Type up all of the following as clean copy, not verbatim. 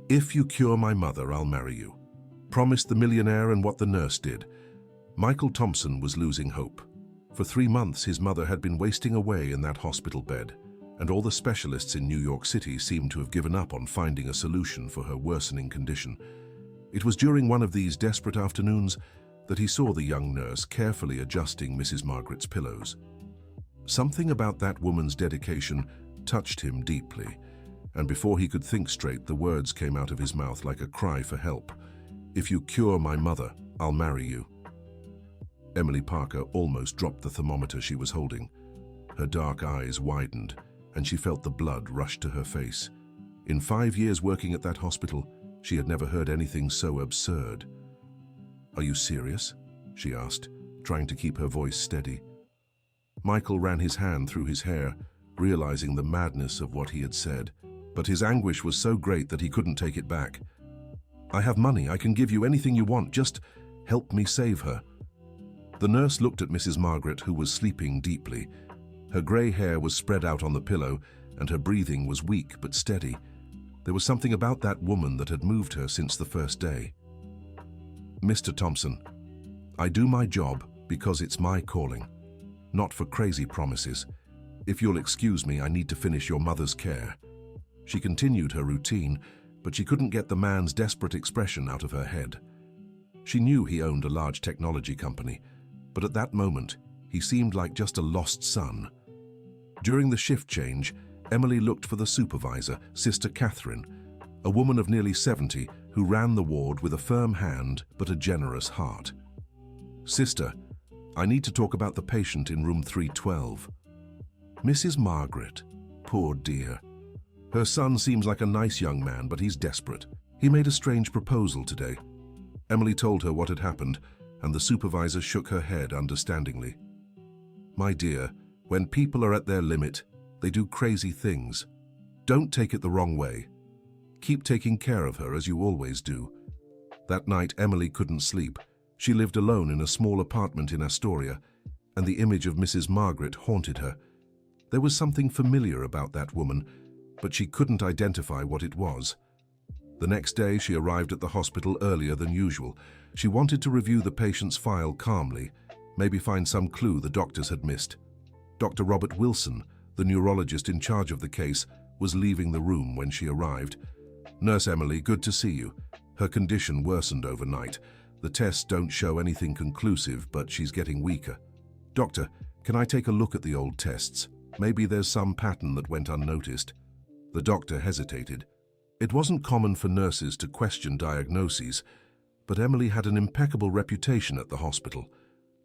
"If you cure my mother, I'll marry you," promised the millionaire, and what the nurse did. Michael Thompson was losing hope. For 3 months, his mother had been wasting away in that hospital bed, and all the specialists in New York City seemed to have given up on finding a solution for her worsening condition. It was during one of these desperate afternoons that he saw the young nurse carefully adjusting Mrs. Margaret's pillows. Something about that woman's dedication touched him deeply, and before he could think straight, the words came out of his mouth like a cry for help. "If you cure my mother, I'll marry you." Emily Parker almost dropped the thermometer she was holding. Her dark eyes widened, and she felt the blood rush to her face. In 5 years working at that hospital, she had never heard anything so absurd. "Are you serious?" she asked, trying to keep her voice steady. Michael ran his hand through his hair, realizing the madness of what he had said, but his anguish was so great that he couldn't take it back. "I have money. I can give you anything you want. Just help me save her." The nurse looked at Mrs. Margaret, who was sleeping deeply. Her grey hair was spread out on the pillow, and her breathing was weak but steady. There was something about that woman that had moved her since the first day. "Mr. Thompson, I do my job because it's my calling, not for crazy promises. If you'll excuse me, I need to finish your mother's care." She continued her routine, but she couldn't get the man's desperate expression out of her head. She knew he owned a large technology company, but at that moment, he seemed like just a lost son. During the shift change, Emily looked for the supervisor, Sister Catherine, a woman of nearly 70 who ran the ward with a firm hand but a generous heart. "Sister, I need to talk about the patient in room 312. "Mrs. Margaret, poor dear. Her son seems like a nice young man, but he's desperate. He made a strange proposal today." Emily told her what had happened, and the supervisor shook her head understandingly. "My dear, when people are at their limit, they do crazy things. Don't take it the wrong way. Keep taking care of her as you always do." That night, Emily couldn't sleep. She lived alone in a small apartment in Astoria, and the image of Mrs. Margaret haunted her. There was something familiar about that woman, but she couldn't identify what it was. The next day, she arrived at the hospital earlier than usual. She wanted to review the patient's file calmly, maybe find some clue the doctors had missed. Dr. Robert Wilson, the neurologist in charge of the case, was leaving the room when she arrived. "Nurse Emily, good to see you. Her condition worsened overnight. The tests don't show anything conclusive, but she's getting weaker. Doctor, can I take a look at the old tests? Maybe there's some pattern that went unnoticed." The doctor hesitated. It wasn't common for nurses to question diagnoses, but Emily had an impeccable reputation at the hospital.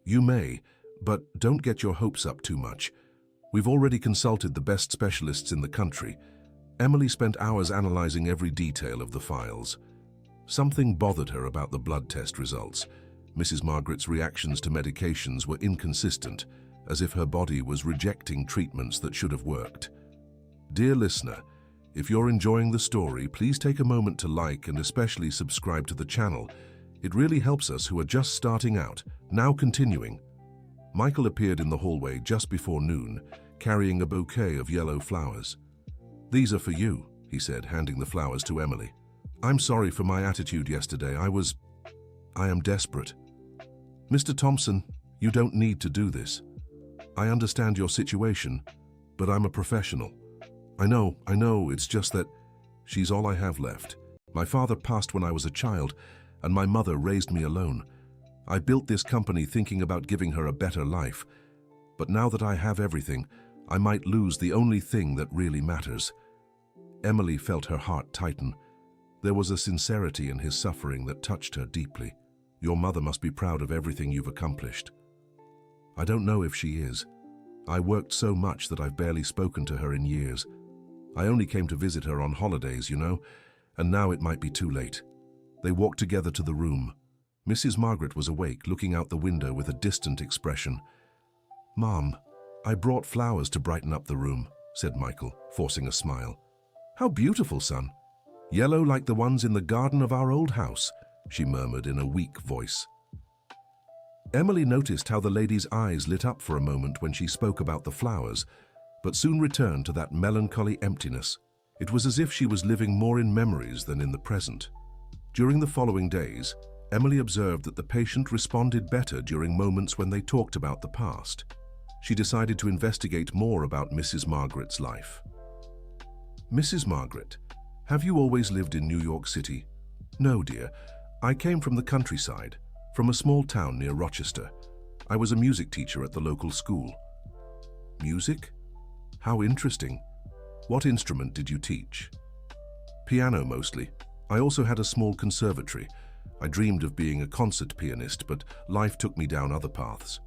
"You may, but don't get your hopes up too much. We've already consulted the best specialists in the country." Emily spent hours analyzing every detail of the files. Something bothered her about the blood test results. Mrs. Margaret's reactions to medications were inconsistent, as if her body was rejecting treatments that should have worked. Dear listener, if you're enjoying the story, please take a moment to like and especially subscribe to the channel. It really helps us who are just starting out. Now continuing. Michael appeared in the hallway just before noon, carrying a bouquet of yellow flowers. "These are for you," he said, handing the flowers to Emily. "I'm sorry for my attitude yesterday. I am desperate." "Mr. Thompson, you don't need to do this. I understand your situation, but I'm a professional. I know, it's just that she's all I have left. My father passed when I was a child, and my mother raised me alone. I built this company thinking about giving her a better life, but now that I have everything, I might lose the only thing that really matters." Emily felt her heart tighten. There was a sincerity in his suffering that touched her deeply. "Your mother must be proud of everything you've accomplished." "I don't know if she is. I worked so much that I've barely spoken to her in years. I only came to visit her on holidays, you know, and now it might be too late." They walked together to the room. Mrs. Margaret was awake, looking out the window with a distant expression. "Mom, I brought flowers to brighten up the room," said Michael, forcing a smile. "How beautiful, son. Yellow like the ones in the garden of our old house," she murmured in a weak voice. Emily noticed how the lady's eyes lit up for a moment when she spoke about the flowers, but soon returned to that melancholy emptiness. It was as if she was living more in memories than in the present. During the following days, Emily observed that the patient responded better during moments when they talked about the past. She decided to investigate more about Mrs. Margaret's life. Mrs. Margaret, have you always lived in New York City? No, dear. I came from the countryside, from a small town near Rochester. I was a music teacher at the local school. Music? How interesting. What instrument did you teach? Piano mostly. I also had a small conservatory. I dreamed of being a concert pianist, but life took me down other paths.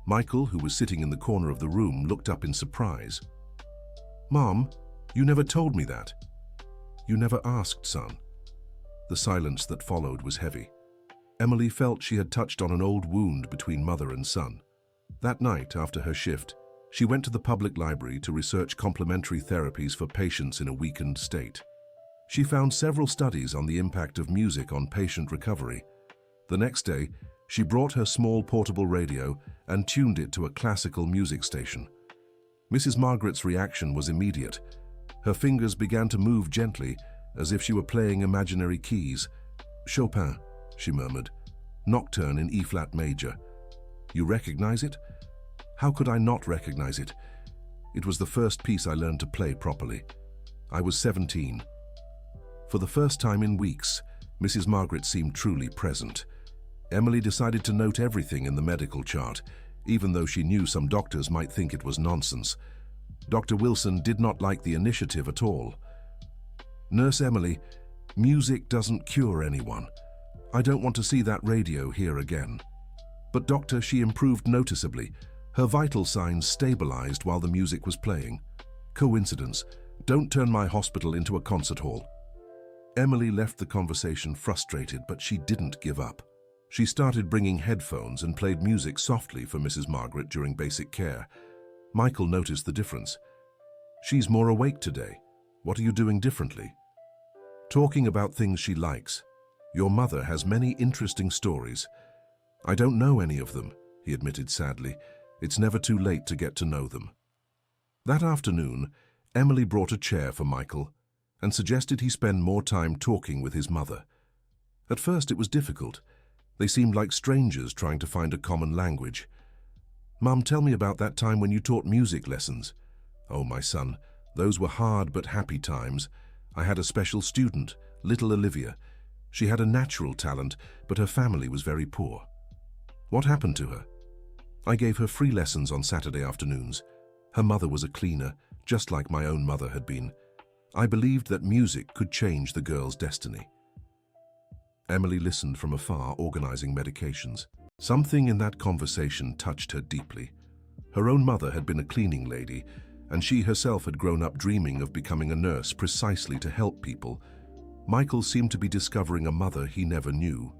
Michael, who was sitting in the corner of the room, looked up in surprise. Mom, you never told me that. You never asked, son. The silence that followed was heavy. Emily felt she had touched on an old wound between mother and son. That night, after her shift, she went to the public library to research complementary therapies for patients in a weakened state. She found several studies on the impact of music on patient recovery. The next day, she brought her small portable radio and tuned it to a classical music station. Mrs. Margaret's reaction was immediate. Her fingers began to move gently, as if she were playing imaginary keys. Chopin, she murmured. Nocturne in E-flat major. You recognize it? How could I not recognize it? It was the first piece I learned to play properly. I was 17. For the first time in weeks, Mrs. Margaret seemed truly present. Emily decided to note everything in the medical chart, even though she knew some doctors might think it was nonsense. Dr. Wilson did not like the initiative at all. Nurse Emily, music doesn't cure anyone. I don't want to see that radio here again. But doctor, she improved noticeably. Her vital signs stabilized while the music was playing. Coincidence. Don't turn my hospital into a concert hall. Emily left the conversation frustrated, but she didn't give up. She started bringing headphones and played music softly for Mrs. Margaret during basic care. Michael noticed the difference. She's more awake today. What are you doing differently? Talking about things she likes. Your mother has many interesting stories. I don't know any of them, he admitted sadly. It's never too late to get to know them. That afternoon, Emily brought a chair for Michael and suggested he spend more time talking with his mother. At first it was difficult. They seemed like strangers trying to find a common language. Mum, tell me about that time when you taught music lessons. Oh, my son, those were hard but happy times. I had a special student, little Olivia. She had a natural talent, but her family was very poor. What happened to her? I gave her free lessons on Saturday afternoons. Her mother was a cleaner, just like my own mother had been. I believed that music could change the girl's destiny. Emily listened from afar, organizing medications. Something in that conversation touched her deeply. Her own mother had been a cleaning lady, and she herself had grown up dreaming of becoming a nurse precisely to help people. Michael seemed to be discovering a mother he never knew.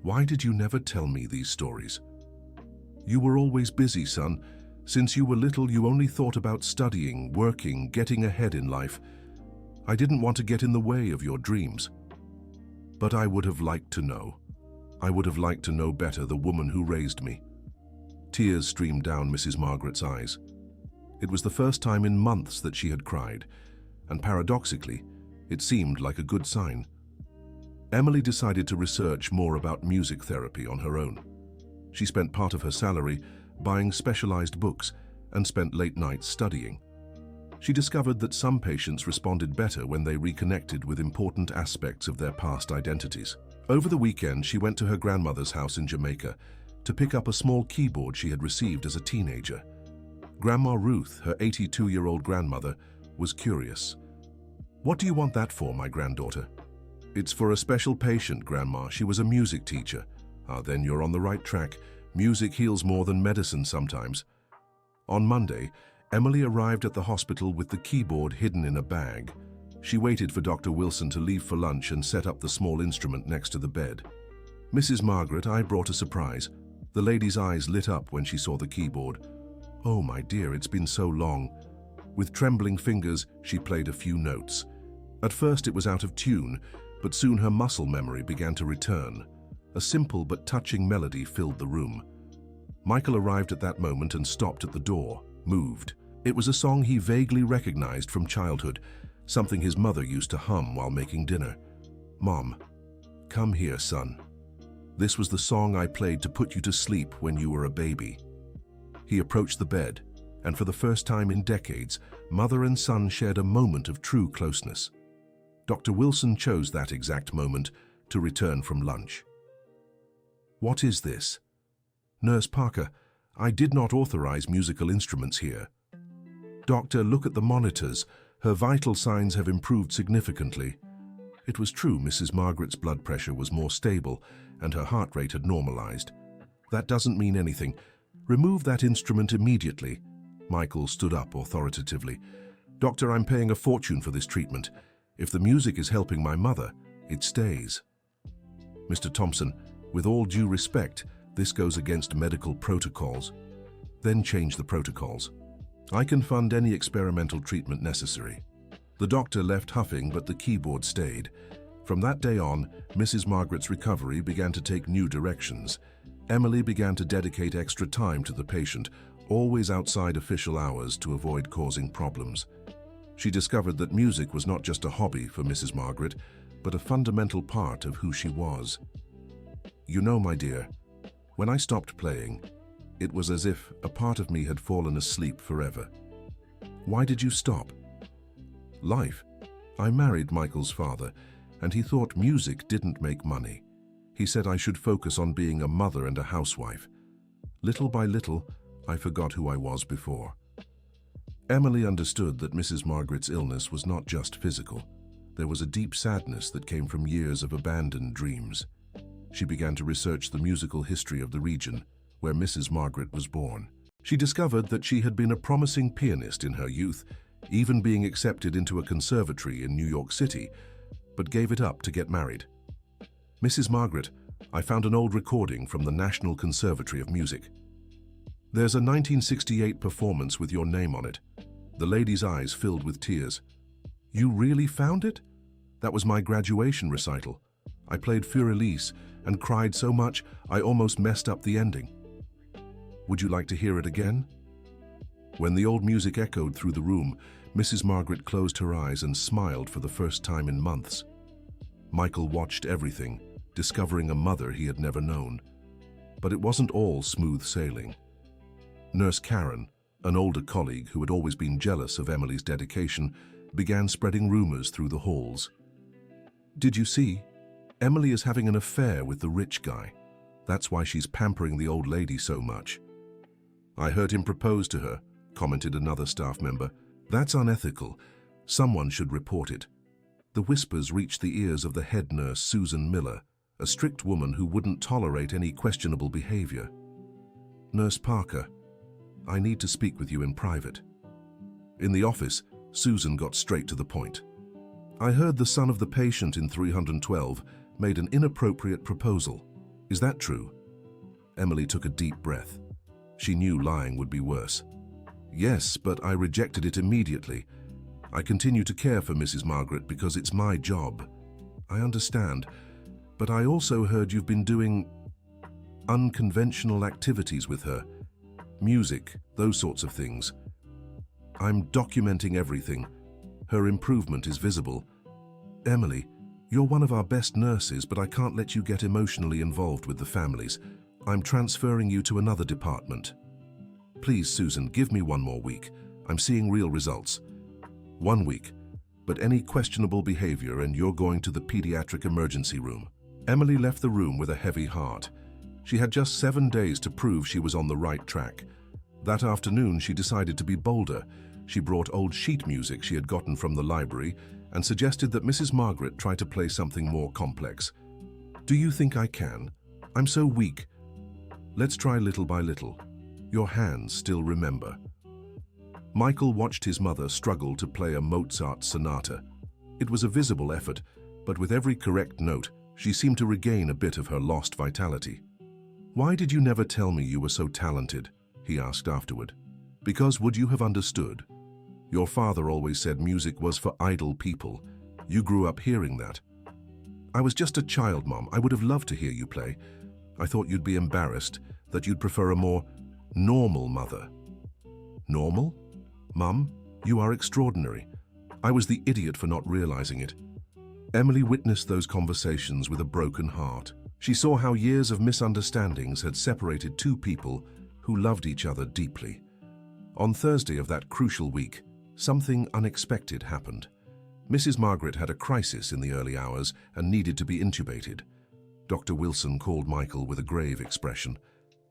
Why did you never tell me these stories? You were always busy, son. Since you were little, you only thought about studying, working, getting ahead in life. I didn't want to get in the way of your dreams. But I would have liked to know. I would have liked to know better the woman who raised me. Tears streamed down Mrs. Margaret's eyes. It was the first time in months that she had cried, and paradoxically, it seemed like a good sign. Emily decided to research more about music therapy on her own. She spent part of her salary buying specialized books and spent late nights studying. She discovered that some patients responded better when they reconnected with important aspects of their past identities. Over the weekend, she went to her grandmother's house in Jamaica to pick up a small keyboard she had received as a teenager. Grandma Ruth, her 82-year-old grandmother, was curious. What do you want that for, my granddaughter? It's for a special patient, Grandma. She was a music teacher. Ah, then you're on the right track. Music heals more than medicine sometimes. On Monday, Emily arrived at the hospital with the keyboard hidden in a bag. She waited for Dr. Wilson to leave for lunch and set up the small instrument next to the bed. Mrs. Margaret, I brought a surprise. The lady's eyes lit up when she saw the keyboard. Oh, my dear, it's been so long. With trembling fingers, she played a few notes. At first it was out of tune, but soon her muscle memory began to return. A simple but touching melody filled the room. Michael arrived at that moment and stopped at the door, moved. It was a song he vaguely recognized from childhood, something his mother used to hum while making dinner. "Mom, come here, son. This was the song I played to put you to sleep when you were a baby." He approached the bed, and for the first time in decades, mother and son shared a moment of true closeness. Dr. Wilson chose that exact moment to return from lunch. "What is this?" "Nurse Parker, I did not authorize musical instruments here." "Doctor, look at the monitors. Her vital signs have improved significantly." It was true, Mrs. Margaret's blood pressure was more stable and her heart rate had normalized. "That doesn't mean anything. Remove that instrument immediately." Michael stood up authoritatively. "Doctor, I'm paying a fortune for this treatment. If the music is helping my mother, it stays." "Mr. Thompson, with all due respect, this goes against medical protocols." "Then change the protocols. I can fund any experimental treatment necessary." The doctor left huffing, but the keyboard stayed. From that day on, Mrs. Margaret's recovery began to take new directions. Emily began to dedicate extra time to the patient, always outside official hours to avoid causing problems. She discovered that music was not just a hobby for Mrs. Margaret, but a fundamental part of who she was. "You know, my dear, when I stopped playing, it was as if a part of me had fallen asleep forever." "Why did you stop?" "Life. I married Michael's father, and he thought music didn't make money. He said I should focus on being a mother and a housewife. Little by little, I forgot who I was before." Emily understood that Mrs. Margaret's illness was not just physical. There was a deep sadness that came from years of abandoned dreams. She began to research the musical history of the region where Mrs. Margaret was born. She discovered that she had been a promising pianist in her youth, even being accepted into a conservatory in New York City, but gave it up to get married. "Mrs. Margaret, I found an old recording from the National Conservatory of Music. There's a 1968 performance with your name on it." The lady's eyes filled with tears. "You really found it? That was my graduation recital. I played Für Elise and cried so much I almost messed up the ending. Would you like to hear it again?" When the old music echoed through the room, Mrs. Margaret closed her eyes and smiled for the first time in months. Michael watched everything, discovering a mother he had never known. But it wasn't all smooth sailing. Nurse Karen, an older colleague who had always been jealous of Emily's dedication, began spreading rumors through the halls. "Did you see? Emily is having an affair with the rich guy. That's why she's pampering the old lady so much." "I heard him propose to her," commented another staff member. "That's unethical. Someone should report it." The whispers reached the ears of the head nurse, Susan Miller, a strict woman who wouldn't tolerate any questionable behavior. "Nurse Parker, I need to speak with you in private." In the office, Susan got straight to the point. "I heard the son of the patient in 312 made an inappropriate proposal. Is that true?" Emily took a deep breath. She knew lying would be worse. "Yes, but I rejected it immediately. I continue to care for Mrs. Margaret because it's my job." "I understand, but I also heard you've been doing unconventional activities with her. Music, those sorts of things." "I'm documenting everything. Her improvement is visible." "Emily, you're one of our best nurses, but I can't let you get emotionally involved with the families. I'm transferring you to another department." "Please, Susan, give me one more week. I'm seeing real results." "1 week, but any questionable behavior and you're going to the pediatric emergency room." Emily left the room with a heavy heart. She had just 7 days to prove she was on the right track. That afternoon, she decided to be bolder. She brought old sheet music she had gotten from the library and suggested that Mrs. Margaret try to play something more complex. "Do you think I can? I'm so weak." "Let's try little by little. Your hands still remember." Michael watched his mother struggle to play a Mozart sonata. It was a visible effort, but with every correct note, she seemed to regain a bit of her lost vitality. "Why did you never tell me you were so talented?" he asked afterward. "Because would you have understood? Your father always said music was for idle people. You grew up hearing that." "I was just a child, Mom. I would have loved to hear you play. I thought you'd be embarrassed, that you'd prefer a more normal mother." "Normal? Mum, you are extraordinary. I was the idiot for not realizing it. Emily witnessed those conversations with a broken heart. She saw how years of misunderstandings had separated two people who loved each other deeply. On Thursday of that crucial week, something unexpected happened. Mrs. Margaret had a crisis in the early hours and needed to be intubated. Dr. Wilson called Michael with a grave expression.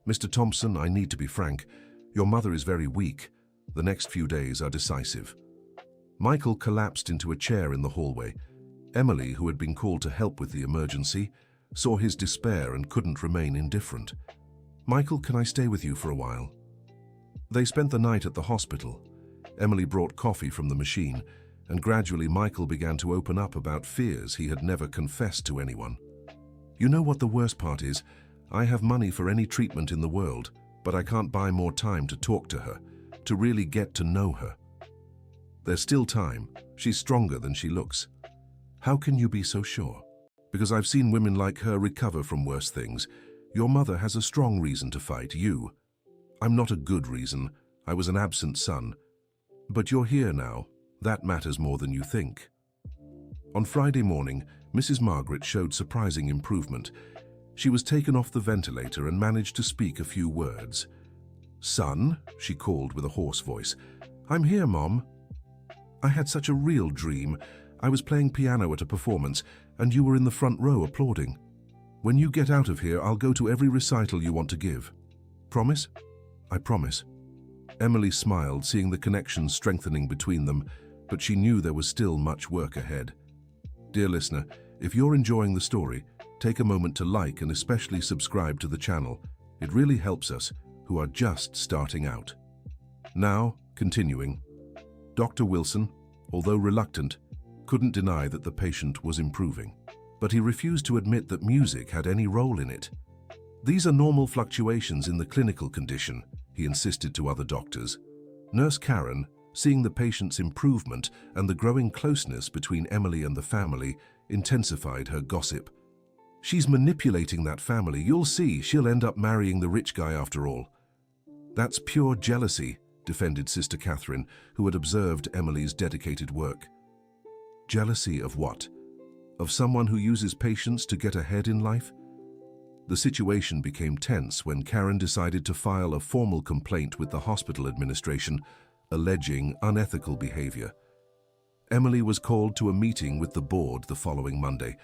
"Mr. Thompson, I need to be frank. Your mother is very weak. The next few days are decisive." Michael collapsed into a chair in the hallway. Emily, who had been called to help with the emergency, saw his despair and couldn't remain indifferent. "Michael, can I stay with you for a while?" They spent the night at the hospital. Emily brought coffee from the machine, and gradually Michael began to open up about fears he had never confessed to anyone. "You know what the worst part is? I have money for any treatment in the world, but I can't buy more time to talk to her, to really get to know her. There's still time. She's stronger than she looks." "How can you be so sure?" "Because I've seen women like her recover from worse things. Your mother has a strong reason to fight you. I'm not a good reason. I was an absent son. But you're here now. That matters more than you think." On Friday morning, Mrs. Margaret showed surprising improvement. She was taken off the ventilator and managed to speak a few words. "Son," she called with a hoarse voice. "I'm here, Mom. I had such a real dream. I was playing piano at a performance, and you were in the front row applauding. When you get out of here, I'll go to every recital you want to give. Promise?" "I promise." Emily smiled, seeing the connection strengthening between them, but she knew there was still much work ahead. Dear listener, if you're enjoying the story, take a moment to like and especially subscribe to the channel. It really helps us, who are just starting out. Now, continuing. Dr. Wilson, although reluctant, couldn't deny that the patient was improving, but he refused to admit that music had any role in it. "These are normal fluctuations in the clinical condition," he insisted to other doctors. Nurse Karen, seeing the patient's improvement and the growing closeness between Emily and the family, intensified her gossip. "She's manipulating that family. You'll see, she'll end up marrying the rich guy after all." "That's pure jealousy," defended Sister Catherine, who had observed Emily's dedicated work. "Jealousy of what? Of someone who uses patients to get ahead in life?" The situation became tense when Karen decided to file a formal complaint with the hospital administration, alleging unethical behavior. Emily was called to a meeting with the board the following Monday.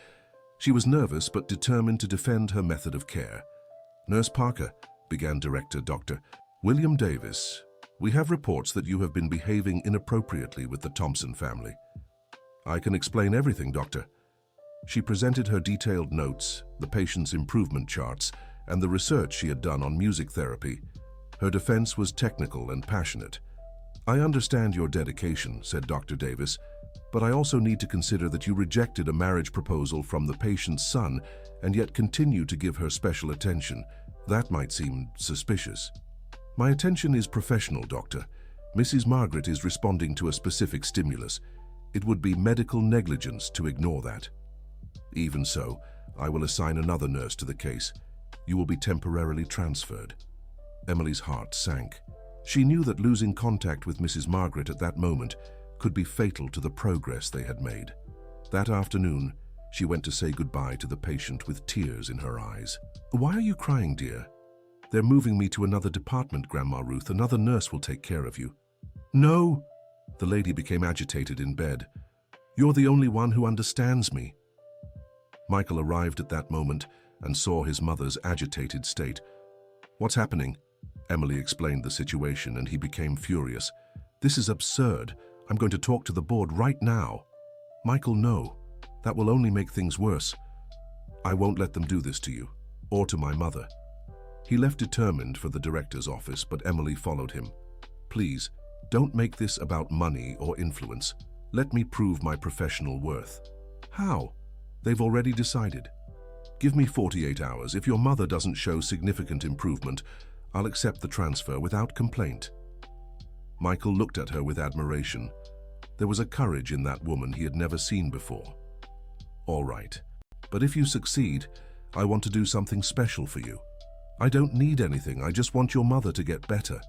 She was nervous but determined to defend her method of care. "Nurse Parker," began Director Dr. William Davis, "we have reports that you have been behaving inappropriately with the Thompson family." "I can explain everything, Doctor." She presented her detailed notes, the patient's improvement charts, and the research she had done on music therapy. Her defense was technical and passionate. "I understand your dedication," said Dr. Davis, "but I also need to consider that you rejected a marriage proposal from the patient's son and yet continue to give her special attention. That might seem suspicious." "My attention is professional, Doctor. Mrs. Margaret is responding to a specific stimulus. It would be medical negligence to ignore that." "Even so, I will assign another nurse to the case. You will be temporarily transferred." Emily's heart sank. She knew that losing contact with Mrs. Margaret at that moment could be fatal to the progress they had made. That afternoon, she went to say goodbye to the patient with tears in her eyes. "Why are you crying, dear?" "They're moving me to another department, Grandma Ruth. Another nurse will take care of you." "No!" The lady became agitated in bed. "You're the only one who understands me." Michael arrived at that moment and saw his mother's agitated state. "What's happening?" Emily explained the situation, and he became furious. "This is absurd. I'm going to talk to the board right now." "Michael, no. That will only make things worse. I won't let them do this to you, or to my mother." He left determined for the director's office, but Emily followed him. "Please, don't make this about money or influence. Let me prove my professional worth." "How?" "They've already decided. Give me 48 hours. If your mother doesn't show significant improvement, I'll accept the transfer without complaint." Michael looked at her with admiration. There was a courage in that woman he had never seen before. "All right, but if you succeed, I want to do something special for you. I don't need anything, I just want your mother to get better."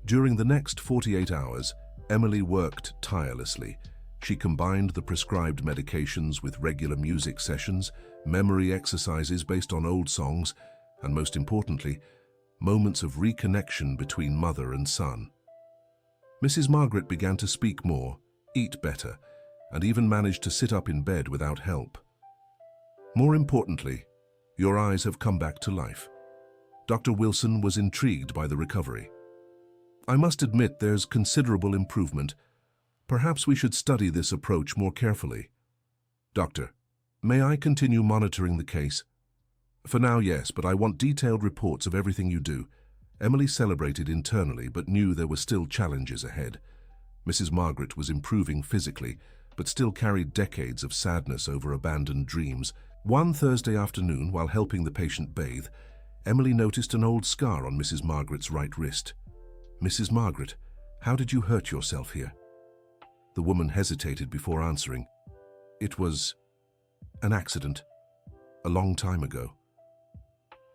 During the next 48 hours, Emily worked tirelessly. She combined the prescribed medications with regular music sessions, memory exercises based on old songs, and most importantly, moments of reconnection between mother and son. Mrs. Margaret began to speak more, eat better, and even managed to sit up in bed without help. More importantly, your eyes have come back to life. Dr. Wilson was intrigued by the recovery. I must admit there's considerable improvement. Perhaps we should study this approach more carefully. Doctor, may I continue monitoring the case? For now, yes, but I want detailed reports of everything you do. Emily celebrated internally, but knew there were still challenges ahead. Mrs. Margaret was improving physically, but still carried decades of sadness over abandoned dreams. One Thursday afternoon, while helping the patient bathe, Emily noticed an old scar on Mrs. Margaret's right wrist. Mrs. Margaret, how did you hurt yourself here? The woman hesitated before answering. It was an accident, a long time ago.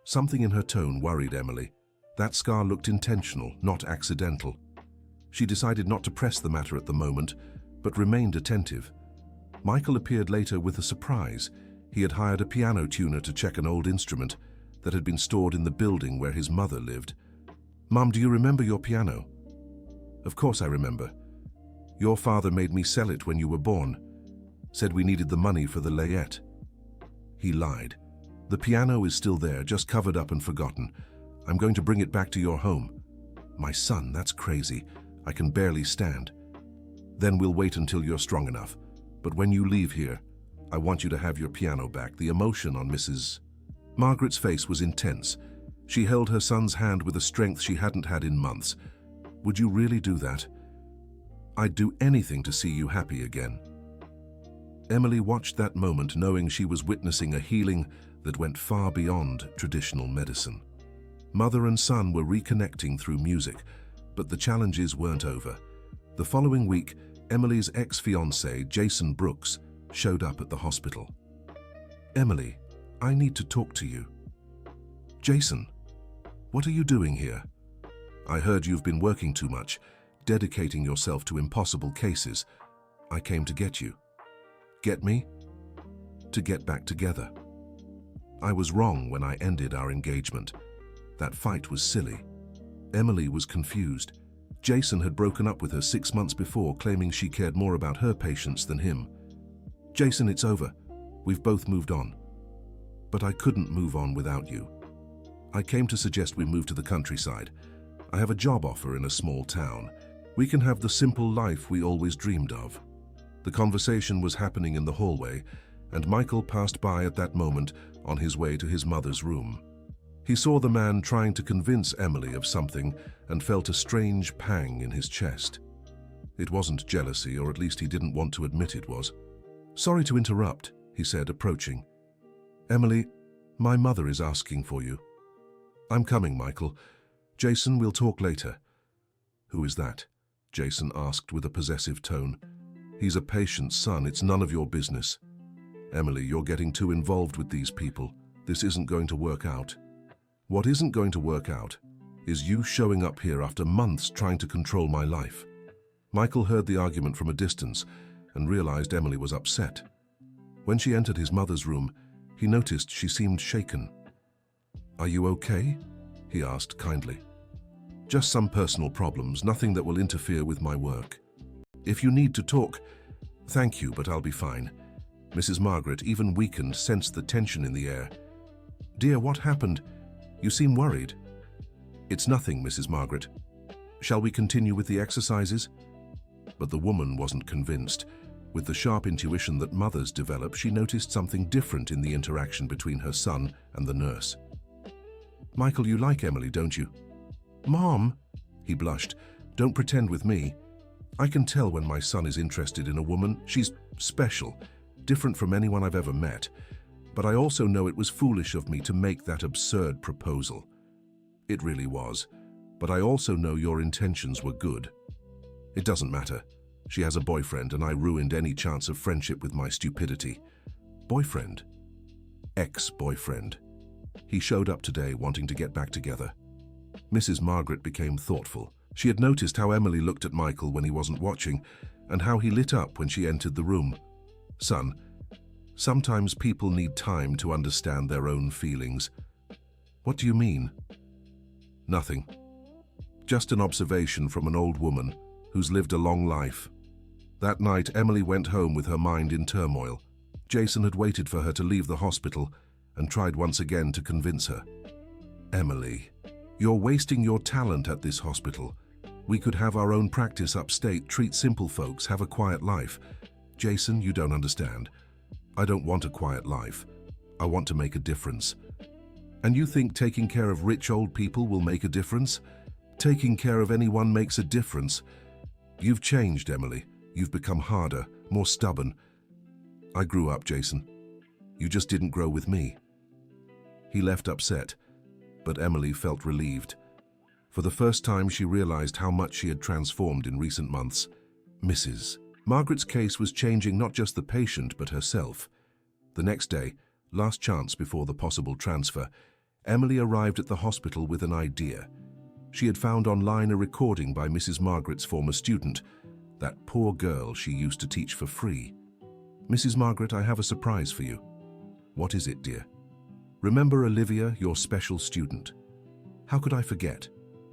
Something in her tone worried Emily. That scar looked intentional, not accidental. She decided not to press the matter at the moment, but remained attentive. Michael appeared later with a surprise. He had hired a piano tuner to check an old instrument that had been stored in the building where his mother lived. Mum, do you remember your piano? Of course I remember. Your father made me sell it when you were born. Said we needed the money for the layette. He lied. The piano is still there, just covered up and forgotten. I'm going to bring it back to your home. My son, that's crazy. I can barely stand. Then we'll wait until you're strong enough. But when you leave here, I want you to have your piano back. The emotion on Mrs. Margaret's face was intense. She held her son's hand with a strength she hadn't had in months. Would you really do that? I'd do anything to see you happy again. Emily watched that moment knowing she was witnessing a healing that went far beyond traditional medicine. Mother and son were reconnecting through music, but the challenges weren't over. The following week, Emily's ex-fiancé, Jason Brooks, showed up at the hospital. Emily, I need to talk to you. Jason, what are you doing here? I heard you've been working too much, dedicating yourself to impossible cases. I came to get you. Get me? To get back together. I was wrong when I ended our engagement. That fight was silly. Emily was confused. Jason had broken up with her 6 months before, claiming she cared more about her patients than him. Jason, it's over. We've both moved on. But I couldn't move on without you. I came to suggest we move to the countryside. I have a job offer in a small town. We can have the simple life we always dreamed of. The conversation was happening in the hallway, and Michael passed by at that moment on his way to his mother's room. He saw the man trying to convince Emily of something and felt a strange pang in his chest. It wasn't jealousy, or at least he didn't want to admit it was. Sorry to interrupt, he said, approaching. Emily, my mother is asking for you. I'm coming, Michael. Jason, we'll talk later. Who is that? Jason asked with a possessive tone. He's a patient's son. It's none of your business. Emily, you're getting too involved with these people. This isn't going to work out. What isn't going to work out is you showing up here after months trying to control my life. Michael heard the argument from a distance and realized Emily was upset. When she entered his mother's room, he noticed she seemed shaken. Are you okay? He asked kindly. Just some personal problems, nothing that will interfere with my work. If you need to talk, thank you, but I'll be fine. Mrs. Margaret, even weakened, sensed the tension in the air. Dear, what happened? You seem worried. It's nothing, Mrs. Margaret. Shall we continue with the exercises? But the woman wasn't convinced. With the sharp intuition that mothers develop, she noticed something different in the interaction between her son and the nurse. Michael, you like Emily, don't you? Mom, he blushed, don't pretend with me. I can tell when my son is interested in a woman. She's special, different from anyone I've ever met. But I also know it was foolish of me to make that absurd proposal. It really was. But I also know your intentions were good. It doesn't matter. She has a boyfriend, and I ruined any chance of friendship with my stupidity. Boyfriend? Ex-boyfriend. He showed up today wanting to get back together. Mrs. Margaret became thoughtful. She had noticed how Emily looked at Michael when he wasn't watching, and how he lit up when she entered the room. "Son, sometimes people need time to understand their own feelings." "What do you mean?" "Nothing. Just an observation from an old woman who's lived a long life." That night, Emily went home with her mind in turmoil. Jason had waited for her to leave the hospital and tried once again to convince her. "Emily, you're wasting your talent at this hospital. We could have our own practice upstate, treat simple folks, have a quiet life." "Jason, you don't understand. I don't want a quiet life. I want to make a difference." "And you think taking care of rich old people will make a difference?" "Taking care of anyone makes a difference." "You've changed, Emily. You've become harder, more stubborn." "I grew up, Jason. You just didn't grow with me." He left upset, but Emily felt relieved. For the first time, she realized how much she had transformed in recent months. Mrs. Margaret's case was changing not just the patient, but herself. The next day, last chance before the possible transfer, Emily arrived at the hospital with an idea. She had found online a recording by Mrs. Margaret's former student, that poor girl she used to teach for free. "Mrs. Margaret, I have a surprise for you." "What is it, dear?" "Remember Olivia, your special student?" "How could I forget?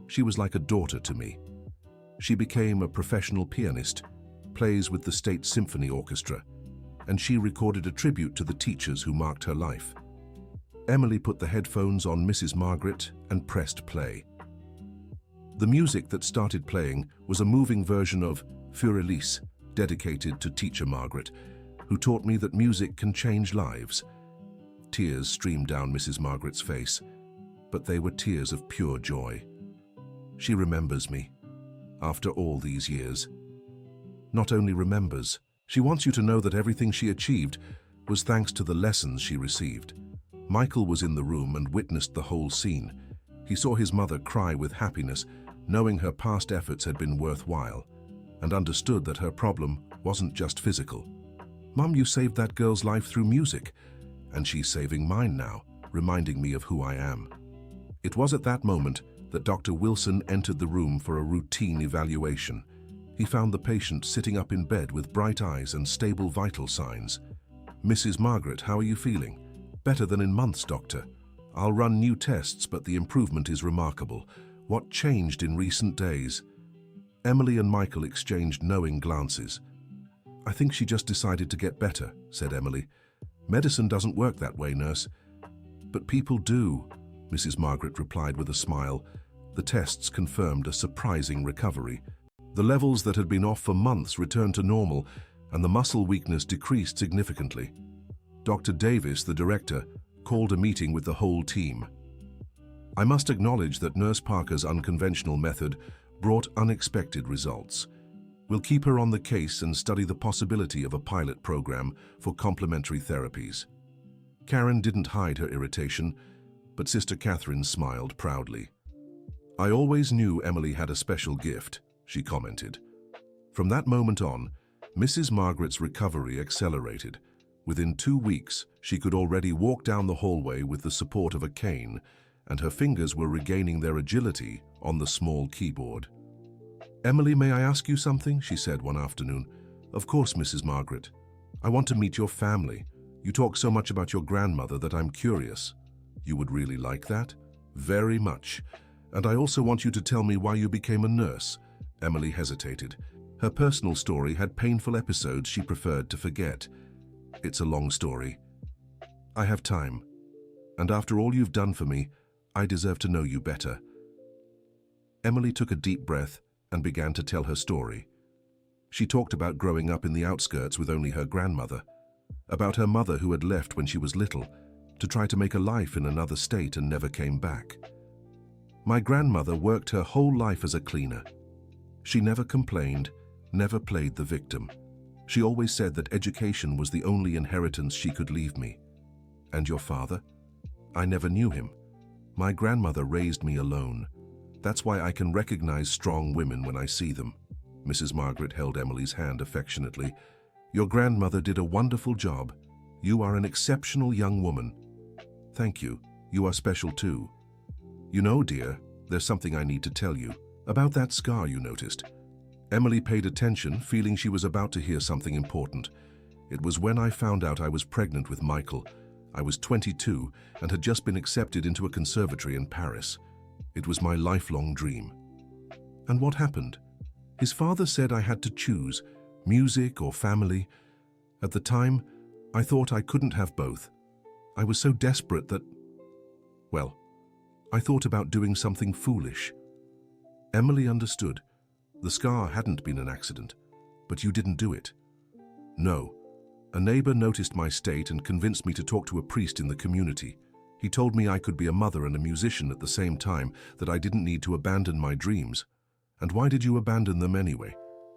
She was like a daughter to me. She became a professional pianist, plays with the State Symphony Orchestra, and she recorded a tribute to the teachers who marked her life." Emily put the headphones on Mrs. Margaret and pressed play. The music that started playing was a moving version of Für Elise, dedicated to Teacher Margaret, who taught me that music can change lives. Tears streamed down Mrs. Margaret's face, but they were tears of pure joy. She remembers me, after all these years. Not only remembers, she wants you to know that everything she achieved was thanks to the lessons she received. Michael was in the room and witnessed the whole scene. He saw his mother cry with happiness, knowing her past efforts had been worthwhile, and understood that her problem wasn't just physical. "Mum, you saved that girl's life through music, and she's saving mine now, reminding me of who I am." It was at that moment that Dr. Wilson entered the room for a routine evaluation. He found the patient sitting up in bed with bright eyes and stable vital signs. "Mrs. Margaret, how are you feeling?" "Better than in months, doctor. I'll run new tests, but the improvement is remarkable." "What changed in recent days?" Emily and Michael exchanged knowing glances. "I think she just decided to get better," said Emily. "Medicine doesn't work that way, nurse." "But people do," Mrs. Margaret replied with a smile. The tests confirmed a surprising recovery. The levels that had been off for months returned to normal, and the muscle weakness decreased significantly. Dr. Davis, the director, called a meeting with the whole team. "I must acknowledge that Nurse Parker's unconventional method brought unexpected results. We'll keep her on the case and study the possibility of a pilot program for complementary therapies." Karen didn't hide her irritation, but Sister Catherine smiled proudly. "I always knew Emily had a special gift," she commented. From that moment on, Mrs. Margaret's recovery accelerated. Within 2 weeks, she could already walk down the hallway with the support of a cane, and her fingers were regaining their agility on the small keyboard. "Emily, may I ask you something?" she said one afternoon. "Of course, Mrs. Margaret. I want to meet your family. You talk so much about your grandmother that I'm curious." "You would really like that?" "Very much. And I also want you to tell me why you became a nurse." Emily hesitated. Her personal story had painful episodes she preferred to forget. "It's a long story. I have time. And after all you've done for me, I deserve to know you better." Emily took a deep breath and began to tell her story. She talked about growing up in the outskirts with only her grandmother, about her mother who had left when she was little to try to make a life in another state and never came back. "My grandmother worked her whole life as a cleaner. She never complained, never played the victim. She always said that education was the only inheritance she could leave me." "And your father?" "I never knew him. My grandmother raised me alone. That's why I can recognize strong women when I see them." Mrs. Margaret held Emily's hand affectionately. "Your grandmother did a wonderful job. You are an exceptional young woman." "Thank you. You are special too." "You know, dear, there's something I need to tell you. About that scar you noticed. Emily paid attention, feeling she was about to hear something important. It was when I found out I was pregnant with Michael. I was 22 and had just been accepted into a conservatory in Paris. It was my lifelong dream. And what happened? His father said I had to choose, music or family. At the time, I thought I couldn't have both. I was so desperate that, well, I thought about doing something foolish. Emily understood. The scar hadn't been an accident, but you didn't do it. No. A neighbor noticed my state and convinced me to talk to a priest in the community. He told me I could be a mother and a musician at the same time, that I didn't need to abandon my dreams. And why did you abandon them anyway?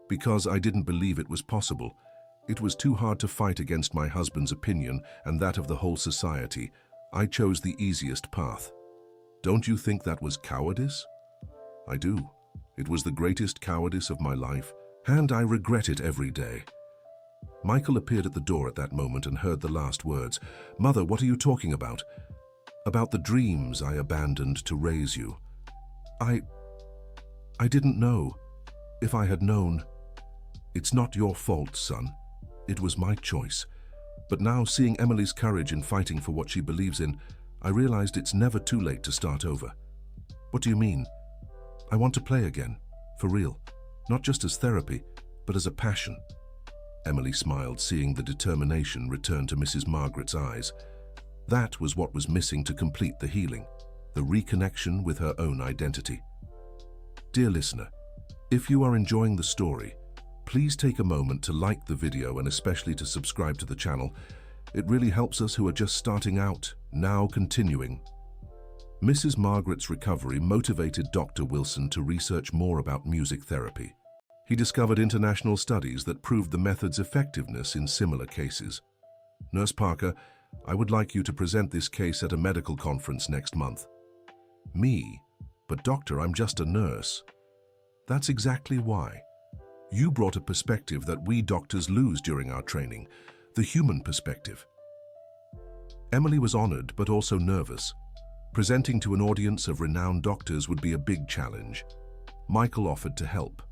Because I didn't believe it was possible. It was too hard to fight against my husband's opinion and that of the whole society. I chose the easiest path. Don't you think that was cowardice? I do. It was the greatest cowardice of my life, and I regret it every day. Michael appeared at the door at that moment and heard the last words. Mother, what are you talking about? About the dreams I abandoned to raise you. I didn't know. If I had known. It's not your fault, son. It was my choice. But now, seeing Emily's courage in fighting for what she believes in, I realized it's never too late to start over. What do you mean? I want to play again, for real. Not just as therapy, but as a passion. Emily smiled, seeing the determination return to Mrs. Margaret's eyes. That was what was missing to complete the healing, the reconnection with her own identity. Dear listener, if you are enjoying the story, please take a moment to like the video and especially to subscribe to the channel. It really helps us who are just starting out, now continuing. Mrs. Margaret's recovery motivated Dr. Wilson to research more about music therapy. He discovered international studies that proved the method's effectiveness in similar cases. Nurse Parker, I would like you to present this case at a medical conference next month. Me? But doctor, I'm just a nurse. That's exactly why. You brought a perspective that we doctors lose during our training, the human perspective. Emily was honored but also nervous. Presenting to an audience of renowned doctors would be a big challenge. Michael offered to help.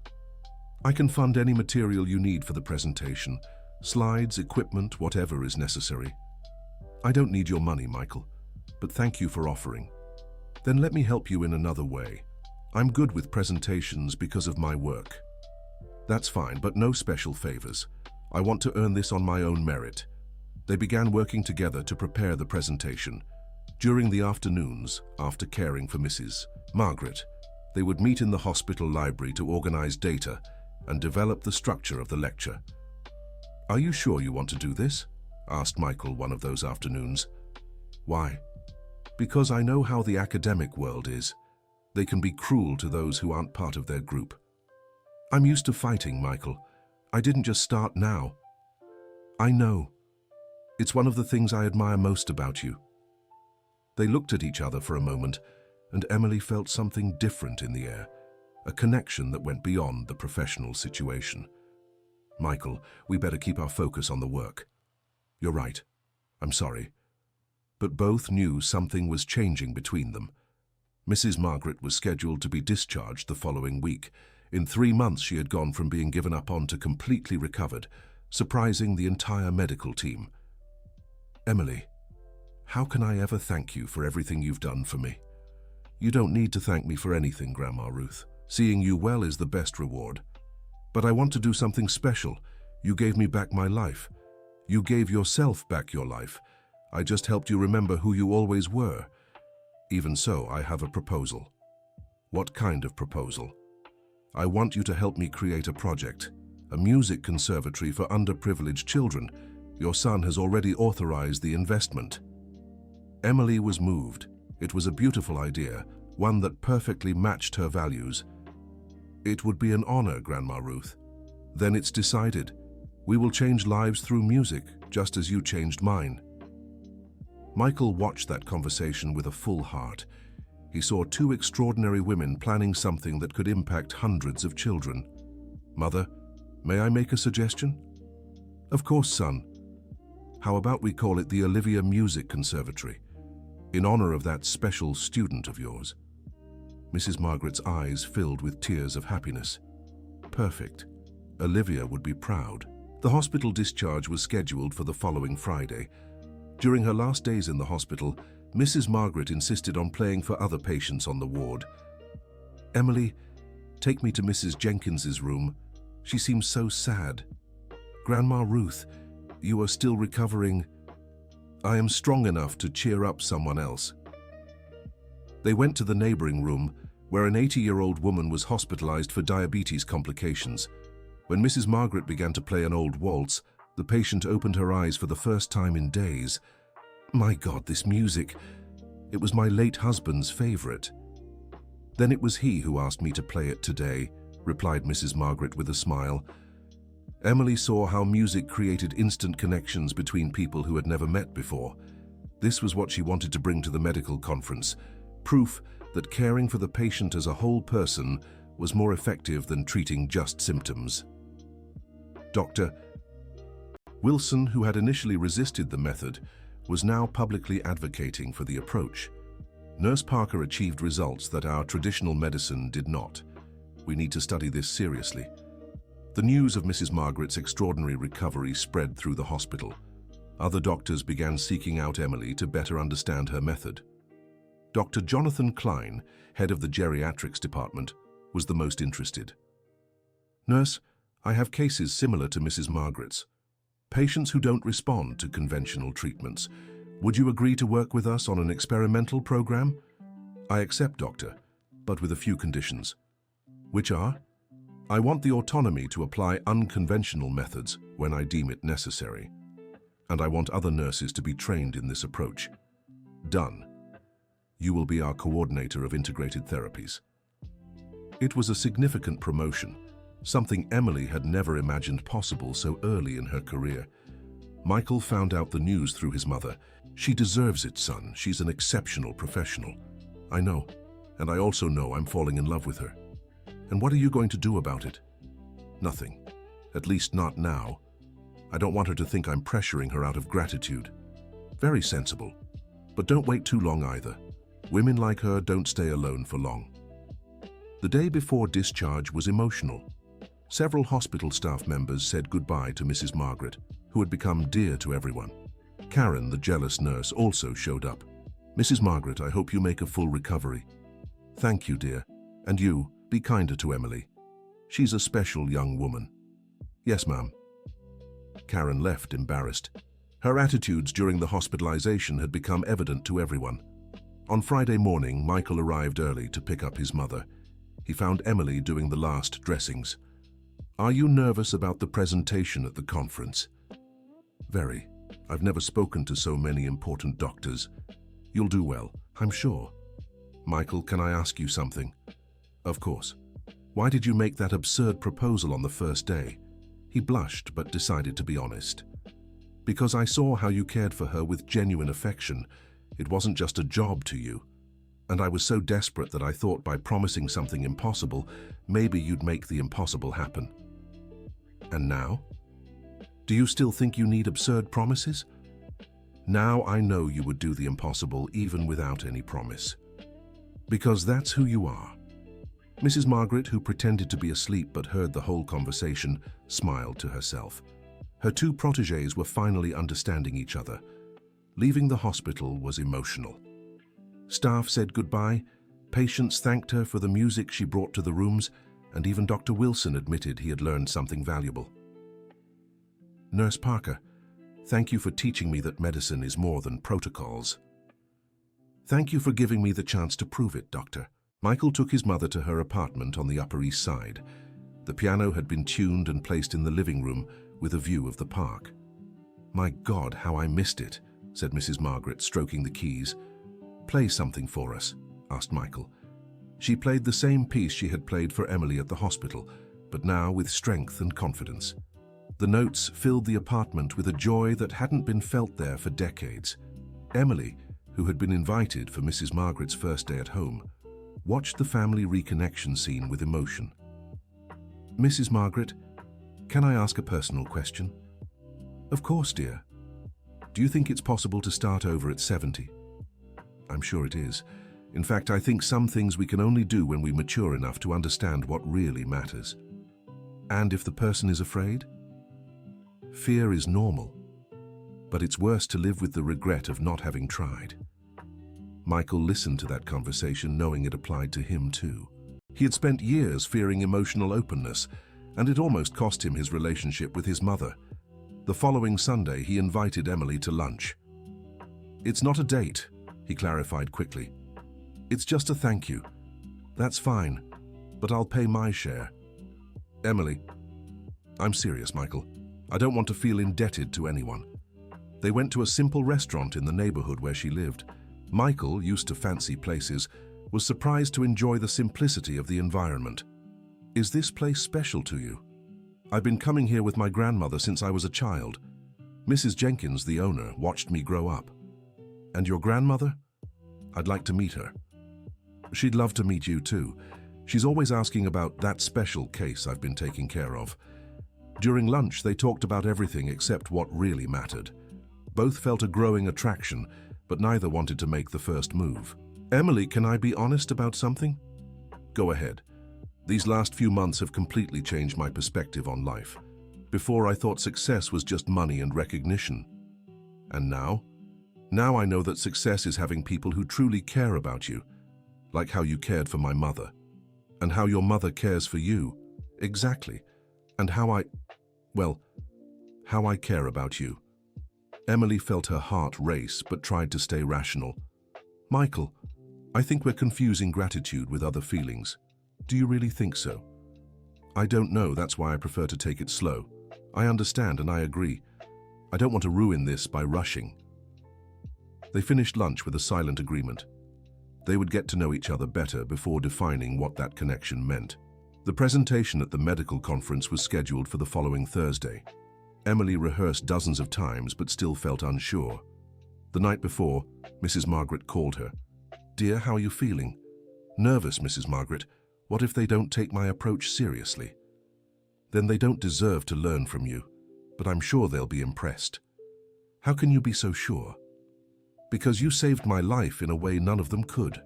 I can fund any material you need for the presentation, slides, equipment, whatever is necessary. I don't need your money, Michael, but thank you for offering. Then let me help you in another way. I'm good with presentations because of my work. That's fine, but no special favors. I want to earn this on my own merit. They began working together to prepare the presentation. During the afternoons, after caring for Mrs. Margaret, they would meet in the hospital library to organize data and develop the structure of the lecture. Are you sure you want to do this? Asked Michael one of those afternoons. Why? Because I know how the academic world is. They can be cruel to those who aren't part of their group. I'm used to fighting, Michael. I didn't just start now. I know. It's one of the things I admire most about you. They looked at each other for a moment, and Emily felt something different in the air, a connection that went beyond the professional situation. Michael, we better keep our focus on the work. You're right. I'm sorry. But both knew something was changing between them. Mrs. Margaret was scheduled to be discharged the following week. In 3 months, she had gone from being given up on to completely recovered, surprising the entire medical team. Emily, how can I ever thank you for everything you've done for me? You don't need to thank me for anything, Grandma Ruth. Seeing you well is the best reward. But I want to do something special. You gave me back my life. You gave yourself back your life. I just helped you remember who you always were. Even so, I have a proposal. What kind of proposal? I want you to help me create a project, a music conservatory for underprivileged children. Your son has already authorized the investment. Emily was moved. It was a beautiful idea, one that perfectly matched her values. It would be an honor, Grandma Ruth. Then it's decided. We will change lives through music, just as you changed mine. Michael watched that conversation with a full heart. He saw 2 extraordinary women planning something that could impact hundreds of children. Mother, may I make a suggestion? Of course, son. How about we call it the Olivia Music Conservatory, in honor of that special student of yours? Mrs. Margaret's eyes filled with tears of happiness. Perfect. Olivia would be proud. The hospital discharge was scheduled for the following Friday. During her last days in the hospital, Mrs. Margaret insisted on playing for other patients on the ward. "Emily, take me to Mrs. Jenkins's room. She seems so sad. Grandma Ruth, you are still recovering. I am strong enough to cheer up someone else." They went to the neighboring room, where an 80-year-old woman was hospitalized for diabetes complications. When Mrs. Margaret began to play an old waltz, the patient opened her eyes for the first time in days. "My God, this music! It was my late husband's favorite." "Then it was he who asked me to play it today," replied Mrs. Margaret with a smile. Emily saw how music created instant connections between people who had never met before. This was what she wanted to bring to the medical conference, proof that caring for the patient as a whole person was more effective than treating just symptoms. Dr. Wilson, who had initially resisted the method, was now publicly advocating for the approach. Nurse Parker achieved results that our traditional medicine did not. We need to study this seriously. The news of Mrs. Margaret's extraordinary recovery spread through the hospital. Other doctors began seeking out Emily to better understand her method. Dr. Jonathan Klein, head of the geriatrics department, was the most interested. "Nurse, I have cases similar to Mrs. Margaret's. Patients who don't respond to conventional treatments. Would you agree to work with us on an experimental program?" "I accept, doctor, but with a few conditions." "Which are?" "I want the autonomy to apply unconventional methods when I deem it necessary. And I want other nurses to be trained in this approach." "Done. You will be our coordinator of integrated therapies." It was a significant promotion, something Emily had never imagined possible so early in her career. Michael found out the news through his mother. "She deserves it, son. She's an exceptional professional." "I know, and I also know I'm falling in love with her." "And what are you going to do about it?" "Nothing. At least not now. I don't want her to think I'm pressuring her out of gratitude." "Very sensible. But don't wait too long either. Women like her don't stay alone for long." The day before discharge was emotional. Several hospital staff members said goodbye to Mrs. Margaret, who had become dear to everyone. Karen, the jealous nurse, also showed up. "Mrs. Margaret, I hope you make a full recovery." "Thank you, dear. And you, be kinder to Emily. She's a special young woman." "Yes, ma'am." Karen left embarrassed. Her attitudes during the hospitalization had become evident to everyone. On Friday morning, Michael arrived early to pick up his mother. He found Emily doing the last dressings. "Are you nervous about the presentation at the conference?" "Very. I've never spoken to so many important doctors." "You'll do well, I'm sure." "Michael, can I ask you something?" "Of course." "Why did you make that absurd proposal on the first day?" He blushed but decided to be honest. "Because I saw how you cared for her with genuine affection. It wasn't just a job to you. And I was so desperate that I thought by promising something impossible, maybe you'd make the impossible happen." "And now? Do you still think you need absurd promises?" "Now I know you would do the impossible even without any promise. Because that's who you are." Mrs. Margaret, who pretended to be asleep but heard the whole conversation, smiled to herself. Her two protégés were finally understanding each other. Leaving the hospital was emotional. Staff said goodbye, patients thanked her for the music she brought to the rooms, and even Dr. Wilson admitted he had learned something valuable. "Nurse Parker, thank you for teaching me that medicine is more than protocols." "Thank you for giving me the chance to prove it, Doctor." Michael took his mother to her apartment on the Upper East Side. The piano had been tuned and placed in the living room with a view of the park. "My God, how I missed it," said Mrs. Margaret, stroking the keys. "Play something for us," asked Michael. She played the same piece she had played for Emily at the hospital, but now with strength and confidence. The notes filled the apartment with a joy that hadn't been felt there for decades. Emily, who had been invited for Mrs. Margaret's first day at home, watched the family reconnection scene with emotion. "Mrs. Margaret, can I ask a personal question?" "Of course, dear." "Do you think it's possible to start over at 70? "I'm sure it is. In fact, I think some things we can only do when we mature enough to understand what really matters. And if the person is afraid? Fear is normal, but it's worse to live with the regret of not having tried. Michael listened to that conversation knowing it applied to him too. He had spent years fearing emotional openness, and it almost cost him his relationship with his mother. The following Sunday, he invited Emily to lunch. "It's not a date," he clarified quickly. "It's just a thank you. That's fine, but I'll pay my share." "Emily, I'm serious, Michael. I don't want to feel indebted to anyone." They went to a simple restaurant in the neighborhood where she lived. Michael, used to fancy places, was surprised to enjoy the simplicity of the environment. "Is this place special to you?" "I've been coming here with my grandmother since I was a child. Mrs. Jenkins, the owner, watched me grow up." "And your grandmother?" "I'd like to meet her." "She'd love to meet you too. She's always asking about that special case I've been taking care of." During lunch, they talked about everything except what really mattered. Both felt a growing attraction, but neither wanted to make the first move. "Emily, can I be honest about something?" "Go ahead." "These last few months have completely changed my perspective on life. Before, I thought success was just money and recognition. And now? Now I know that success is having people who truly care about you, like how you cared for my mother. And how your mother cares for you. Exactly. And how I care about you." Emily felt her heart race but tried to stay rational. "Michael, I think we're confusing gratitude with other feelings. Do you really think so?" "I don't know, that's why I prefer to take it slow. I understand and I agree. I don't want to ruin this by rushing." They finished lunch with a silent agreement. They would get to know each other better before defining what that connection meant. The presentation at the medical conference was scheduled for the following Thursday. Emily rehearsed dozens of times but still felt unsure. The night before, Mrs. Margaret called her. "Dear, how are you feeling?" "Nervous, Mrs. Margaret. What if they don't take my approach seriously?" "Then they don't deserve to learn from you, but I'm sure they'll be impressed." "How can you be so sure?" "Because you saved my life in a way none of them could.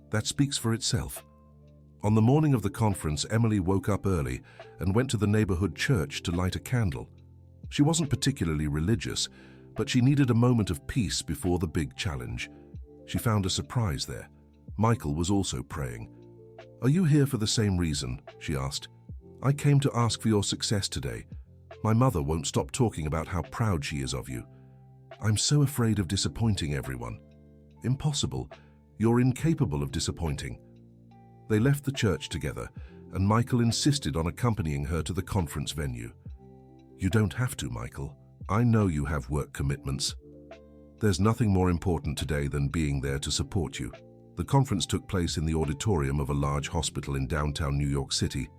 That speaks for itself." On the morning of the conference, Emily woke up early and went to the neighborhood church to light a candle. She wasn't particularly religious, but she needed a moment of peace before the big challenge. She found a surprise there. Michael was also praying. "Are you here for the same reason?" she asked. "I came to ask for your success today. My mother won't stop talking about how proud she is of you. I'm so afraid of disappointing everyone." "Impossible. You're incapable of disappointing." They left the church together, and Michael insisted on accompanying her to the conference venue. "You don't have to, Michael. I know you have work commitments. There's nothing more important today than being there to support you." The conference took place in the auditorium of a large hospital in downtown New York City.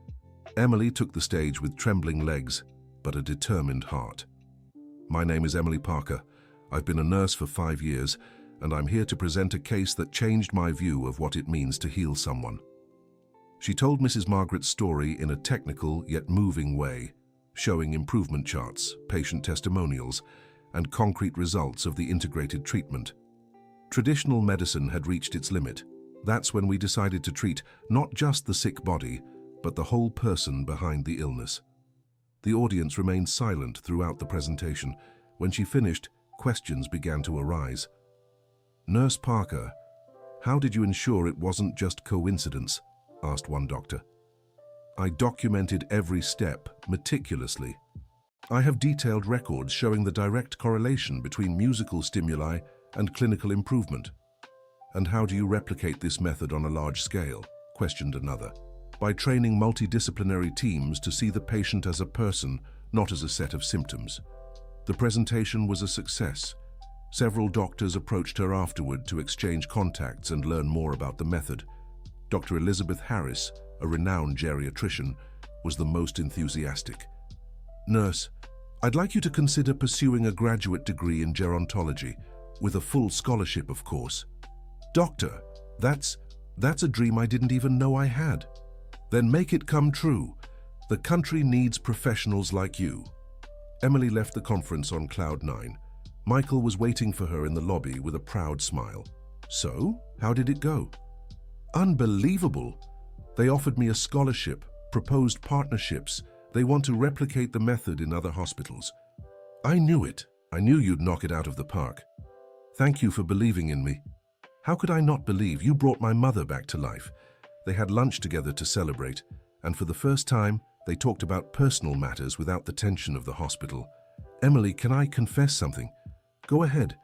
Emily took the stage with trembling legs, but a determined heart. "My name is Emily Parker. I've been a nurse for 5 years, and I'm here to present a case that changed my view of what it means to heal someone." She told Mrs. Margaret's story in a technical yet moving way, showing improvement charts, patient testimonials, and concrete results of the integrated treatment. Traditional medicine had reached its limit. That's when we decided to treat not just the sick body, but the whole person behind the illness. The audience remained silent throughout the presentation. When she finished, questions began to arise. "Nurse Parker, how did you ensure it wasn't just coincidence?" asked one doctor. "I documented every step meticulously. I have detailed records showing the direct correlation between musical stimuli and clinical improvement." "And how do you replicate this method on a large scale?" questioned another. "By training multidisciplinary teams to see the patient as a person, not as a set of symptoms." The presentation was a success. Several doctors approached her afterward to exchange contacts and learn more about the method. Dr. Elizabeth Harris, a renowned geriatrician, was the most enthusiastic. "Nurse, I'd like you to consider pursuing a graduate degree in gerontology, with a full scholarship, of course." "Doctor, that's a dream I didn't even know I had." "Then make it come true. The country needs professionals like you." Emily left the conference on cloud 9. Michael was waiting for her in the lobby with a proud smile. "So, how did it go?" Unbelievable! They offered me a scholarship, proposed partnerships. They want to replicate the method in other hospitals. I knew it. I knew you'd knock it out of the park. Thank you for believing in me. How could I not believe? You brought my mother back to life. They had lunch together to celebrate, and for the first time, they talked about personal matters without the tension of the hospital. Emily, can I confess something? Go ahead.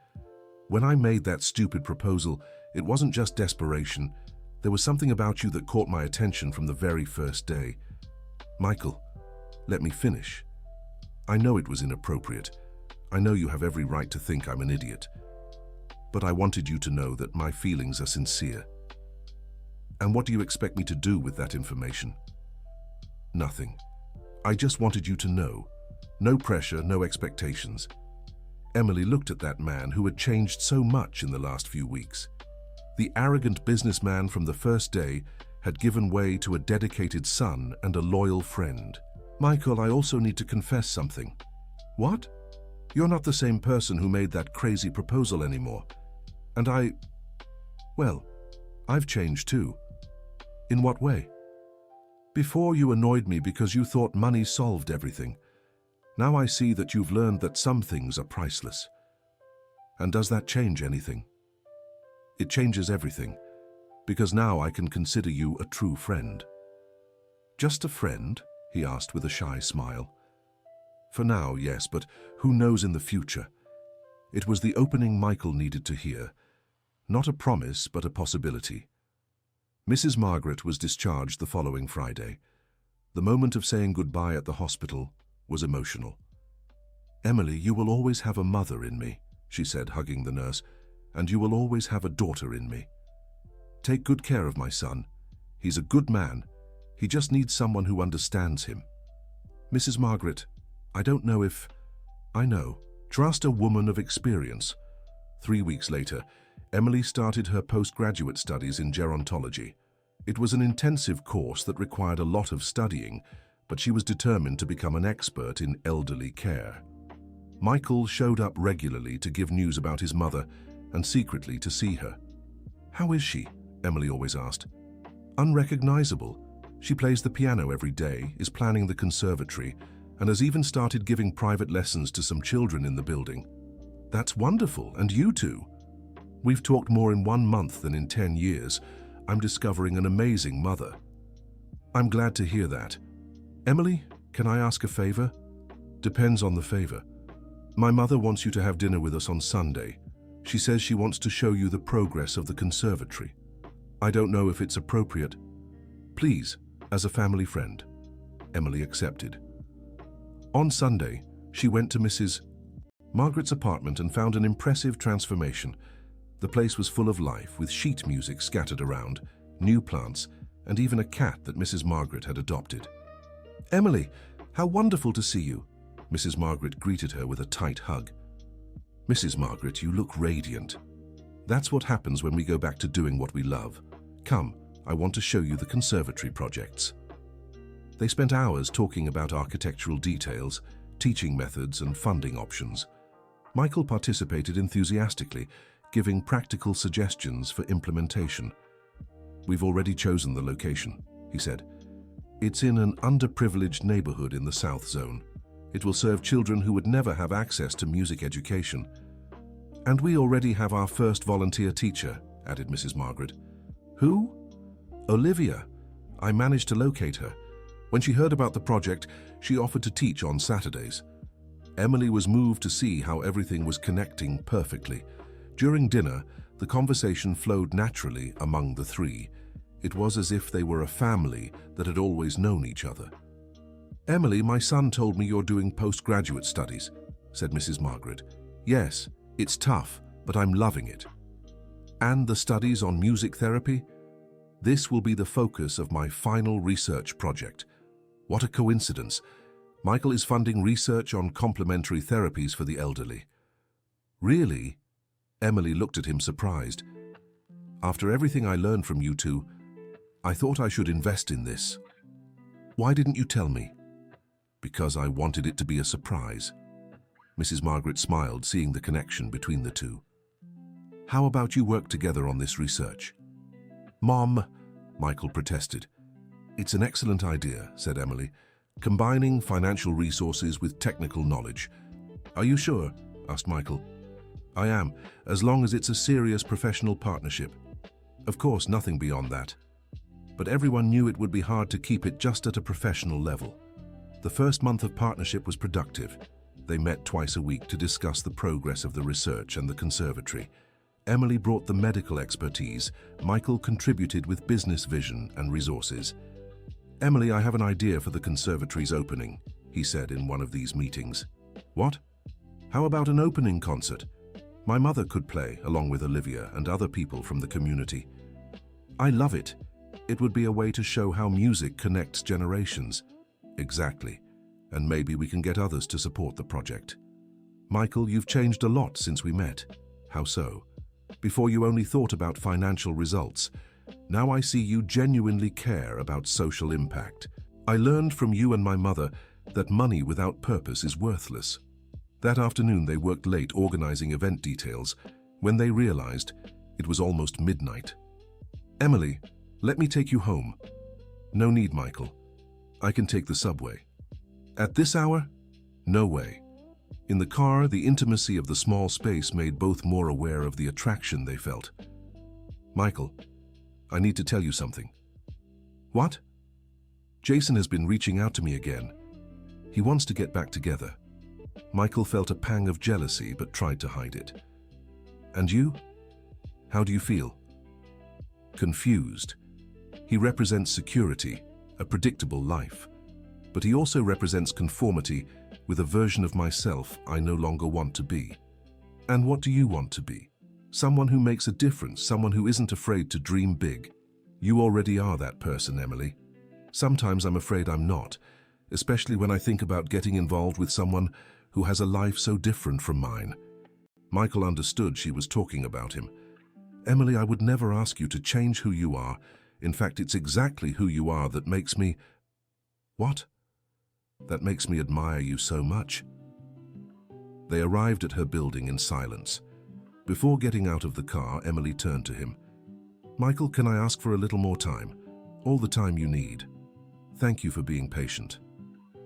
When I made that stupid proposal, it wasn't just desperation. There was something about you that caught my attention from the very first day. Michael, let me finish. I know it was inappropriate. I know you have every right to think I'm an idiot. But I wanted you to know that my feelings are sincere. And what do you expect me to do with that information? Nothing. I just wanted you to know. No pressure, no expectations. Emily looked at that man who had changed so much in the last few weeks. The arrogant businessman from the first day had given way to a dedicated son and a loyal friend. Michael, I also need to confess something. What? You're not the same person who made that crazy proposal anymore. And well, I've changed too. In what way? Before you annoyed me because you thought money solved everything. Now I see that you've learned that some things are priceless. And does that change anything? It changes everything, because now I can consider you a true friend. Just a friend? He asked with a shy smile. For now, yes, but who knows in the future? It was the opening Michael needed to hear. Not a promise, but a possibility. Mrs. Margaret was discharged the following Friday. The moment of saying goodbye at the hospital was emotional. Emily, you will always have a mother in me, she said, hugging the nurse, and you will always have a daughter in me. Take good care of my son. He's a good man. He just needs someone who understands him. Mrs. Margaret, I don't know if... I know. Trust a woman of experience. 3 weeks later, Emily started her postgraduate studies in gerontology. It was an intensive course that required a lot of studying, but she was determined to become an expert in elderly care. Michael showed up regularly to give news about his mother and secretly to see her. How is she? Emily always asked. Unrecognizable. She plays the piano every day, is planning the conservatory, and has even started giving private lessons to some children in the building. That's wonderful, and you too. We've talked more in 1 month than in 10 years. I'm discovering an amazing mother. I'm glad to hear that. Emily, can I ask a favor? Depends on the favor. My mother wants you to have dinner with us on Sunday. She says she wants to show you the progress of the conservatory. I don't know if it's appropriate. Please, as a family friend. Emily accepted. On Sunday, she went to Mrs. Margaret's apartment and found an impressive transformation. The place was full of life, with sheet music scattered around, new plants, and even a cat that Mrs. Margaret had adopted. Emily, how wonderful to see you. Mrs. Margaret greeted her with a tight hug. Mrs. Margaret, you look radiant. That's what happens when we go back to doing what we love. Come, I want to show you the conservatory projects. They spent hours talking about architectural details, teaching methods, and funding options. Michael participated enthusiastically, giving practical suggestions for implementation. We've already chosen the location, he said. It's in an underprivileged neighborhood in the South Zone. It will serve children who would never have access to music education. And we already have our first volunteer teacher, added Mrs. Margaret. Who? Olivia. I managed to locate her. When she heard about the project, she offered to teach on Saturdays. Emily was moved to see how everything was connecting perfectly. During dinner, the conversation flowed naturally among the three. It was as if they were a family that had always known each other. Emily, my son told me you're doing postgraduate studies, said Mrs. Margaret. Yes, it's tough, but I'm loving it. And the studies on music therapy? This will be the focus of my final research project. What a coincidence. Michael is funding research on complementary therapies for the elderly. Really? Emily looked at him surprised. After everything I learned from you two, I thought I should invest in this. Why didn't you tell me? Because I wanted it to be a surprise. Mrs. Margaret smiled, seeing the connection between the two. How about you work together on this research? "Mom," Michael protested. "It's an excellent idea," said Emily, "combining financial resources with technical knowledge." "Are you sure?" asked Michael. "I am, as long as it's a serious professional partnership. Of course, nothing beyond that." But everyone knew it would be hard to keep it just at a professional level. The first month of partnership was productive. They met twice a week to discuss the progress of the research and the conservatory. Emily brought the medical expertise. Michael contributed with business vision and resources. "Emily, I have an idea for the conservatory's opening," he said in one of these meetings. "What? How about an opening concert? My mother could play, along with Olivia and other people from the community." "I love it. It would be a way to show how music connects generations." "Exactly. And maybe we can get others to support the project." "Michael, you've changed a lot since we met." "How so?" "Before you only thought about financial results. Now I see you genuinely care about social impact. I learned from you and my mother that money without purpose is worthless." That afternoon they worked late organizing event details. When they realized, it was almost midnight. "Emily, let me take you home." "No need, Michael. I can take the subway." "At this hour? No way." In the car, the intimacy of the small space made both more aware of the attraction they felt. "Michael, I need to tell you something." "What?" "Jason has been reaching out to me again. He wants to get back together." Michael felt a pang of jealousy but tried to hide it. "And you? How do you feel?" "Confused. He represents security, a predictable life. But he also represents conformity with a version of myself I no longer want to be." "And what do you want to be?" "Someone who makes a difference, someone who isn't afraid to dream big." "You already are that person, Emily." "Sometimes I'm afraid I'm not, especially when I think about getting involved with someone who has a life so different from mine." Michael understood she was talking about him. "Emily, I would never ask you to change who you are. In fact, it's exactly who you are that makes me..." "What?" "That makes me admire you so much." They arrived at her building in silence. Before getting out of the car, Emily turned to him. "Michael, can I ask for a little more time? All the time you need. Thank you for being patient.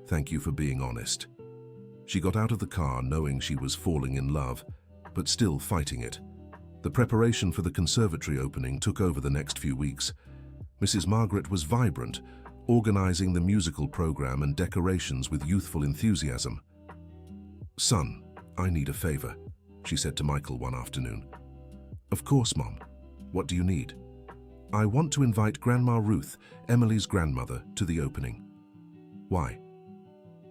Thank you for being honest." She got out of the car knowing she was falling in love, but still fighting it. The preparation for the conservatory opening took over the next few weeks. Mrs. Margaret was vibrant, organizing the musical program and decorations with youthful enthusiasm. "Son, I need a favor," she said to Michael one afternoon. "Of course, Mom. What do you need?" "I want to invite Grandma Ruth, Emily's grandmother, to the opening." "Why?"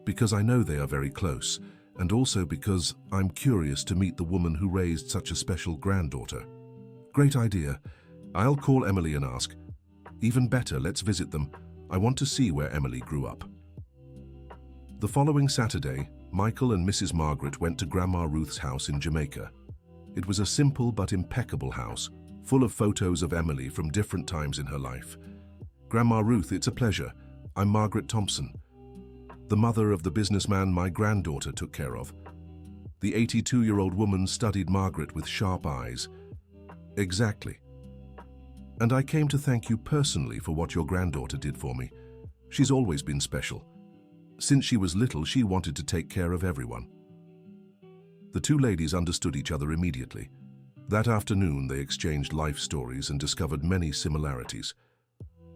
"Because I know they are very close, and also because I'm curious to meet the woman who raised such a special granddaughter." "Great idea. I'll call Emily and ask." "Even better, let's visit them. I want to see where Emily grew up." The following Saturday, Michael and Mrs. Margaret went to Grandma Ruth's house in Jamaica. It was a simple but impeccable house, full of photos of Emily from different times in her life. "Grandma Ruth, it's a pleasure. I'm Margaret Thompson, the mother of the businessman my granddaughter took care of." The 82-year-old woman studied Margaret with sharp eyes. "Exactly. And I came to thank you personally for what your granddaughter did for me. She's always been special. Since she was little, she wanted to take care of everyone." The two ladies understood each other immediately. That afternoon, they exchanged life stories and discovered many similarities.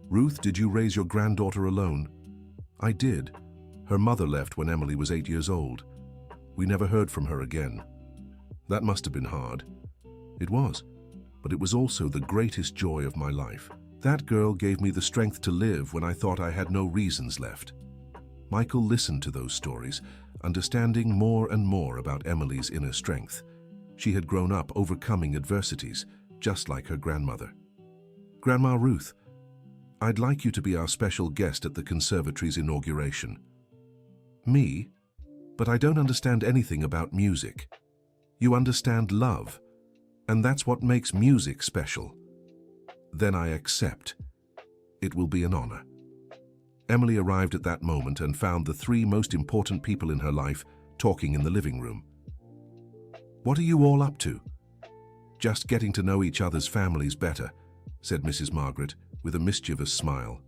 "Ruth, did you raise your granddaughter alone?" "I did. Her mother left when Emily was 8 years old. We never heard from her again." "That must have been hard." "It was. But it was also the greatest joy of my life. That girl gave me the strength to live when I thought I had no reasons left." Michael listened to those stories, understanding more and more about Emily's inner strength. She had grown up overcoming adversities, just like her grandmother. "Grandma Ruth, I'd like you to be our special guest at the conservatory's inauguration." "Me? But I don't understand anything about music." "You understand love. And that's what makes music special." "Then I accept. It will be an honor." Emily arrived at that moment and found the three most important people in her life talking in the living room. "What are you all up to?" "Just getting to know each other's families better. said Mrs. Margaret, with a mischievous smile.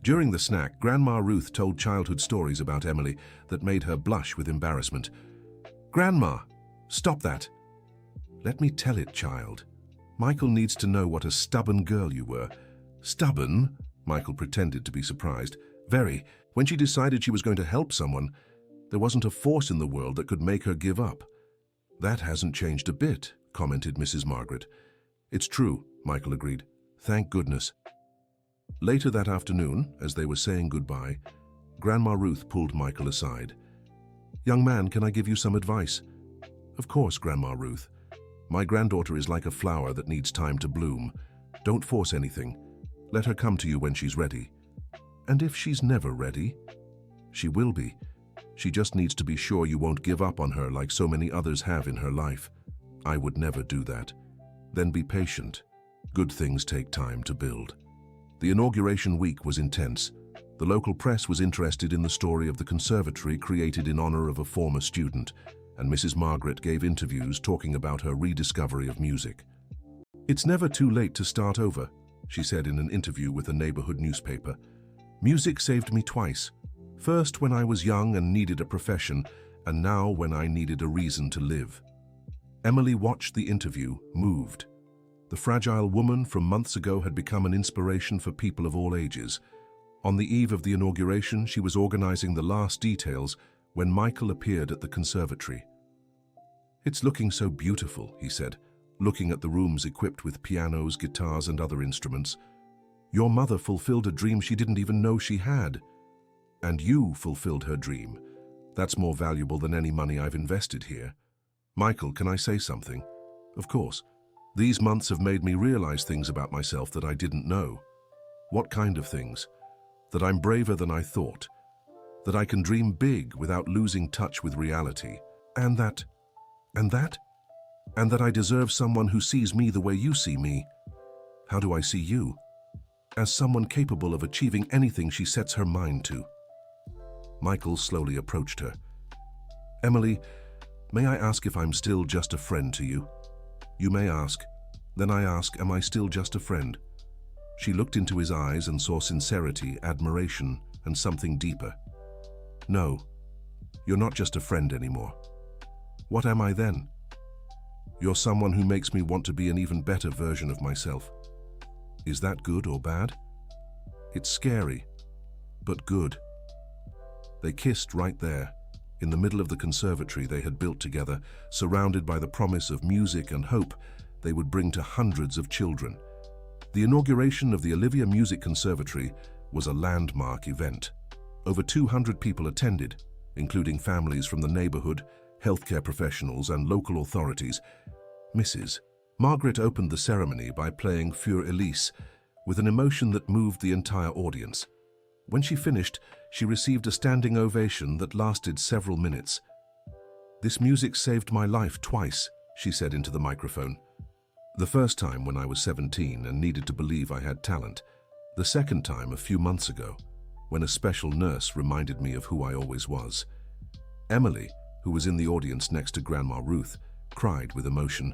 During the snack, Grandma Ruth told childhood stories about Emily that made her blush with embarrassment. "Grandma, stop that." "Let me tell it, child. Michael needs to know what a stubborn girl you were." "Stubborn?" Michael pretended to be surprised. "Very. When she decided she was going to help someone, there wasn't a force in the world that could make her give up." "That hasn't changed a bit," commented Mrs. Margaret. "It's true," Michael agreed. "Thank goodness." Later that afternoon, as they were saying goodbye, Grandma Ruth pulled Michael aside. "Young man, can I give you some advice?" "Of course, Grandma Ruth. My granddaughter is like a flower that needs time to bloom. Don't force anything. Let her come to you when she's ready." "And if she's never ready?" "She will be. She just needs to be sure you won't give up on her like so many others have in her life. I would never do that. Then be patient. Good things take time to build." The inauguration week was intense. The local press was interested in the story of the conservatory created in honor of a former student, and Mrs. Margaret gave interviews talking about her rediscovery of music. "It's never too late to start over," she said in an interview with a neighborhood newspaper. "Music saved me twice. First when I was young and needed a profession, and now when I needed a reason to live." Emily watched the interview, moved. The fragile woman from months ago had become an inspiration for people of all ages. On the eve of the inauguration, she was organizing the last details when Michael appeared at the conservatory. "It's looking so beautiful," he said, looking at the rooms equipped with pianos, guitars, and other instruments. "Your mother fulfilled a dream she didn't even know she had. And you fulfilled her dream. That's more valuable than any money I've invested here. Michael, can I say something?" "Of course. These months have made me realize things about myself that I didn't know." "What kind of things?" "That I'm braver than I thought. That I can dream big without losing touch with reality. And that I deserve someone who sees me the way you see me." "How do I see you?" "As someone capable of achieving anything she sets her mind to." Michael slowly approached her. "Emily, may I ask if I'm still just a friend to you?" "You may ask. Then I ask, am I still just a friend?" She looked into his eyes and saw sincerity, admiration, and something deeper. "No, you're not just a friend anymore." "What am I then?" "You're someone who makes me want to be an even better version of myself." "Is that good or bad?" "It's scary, but good." They kissed right there, in the middle of the conservatory they had built together, surrounded by the promise of music and hope they would bring to hundreds of children. The inauguration of the Olivia Music Conservatory was a landmark event. Over 200 people attended, including families from the neighborhood, healthcare professionals, and local authorities. Mrs. Margaret opened the ceremony by playing Für Elise with an emotion that moved the entire audience. When she finished, she received a standing ovation that lasted several minutes. "This music saved my life twice," she said into the microphone. "The first time when I was 17 and needed to believe I had talent. The second time a few months ago, when a special nurse reminded me of who I always was." Emily, who was in the audience next to Grandma Ruth, cried with emotion.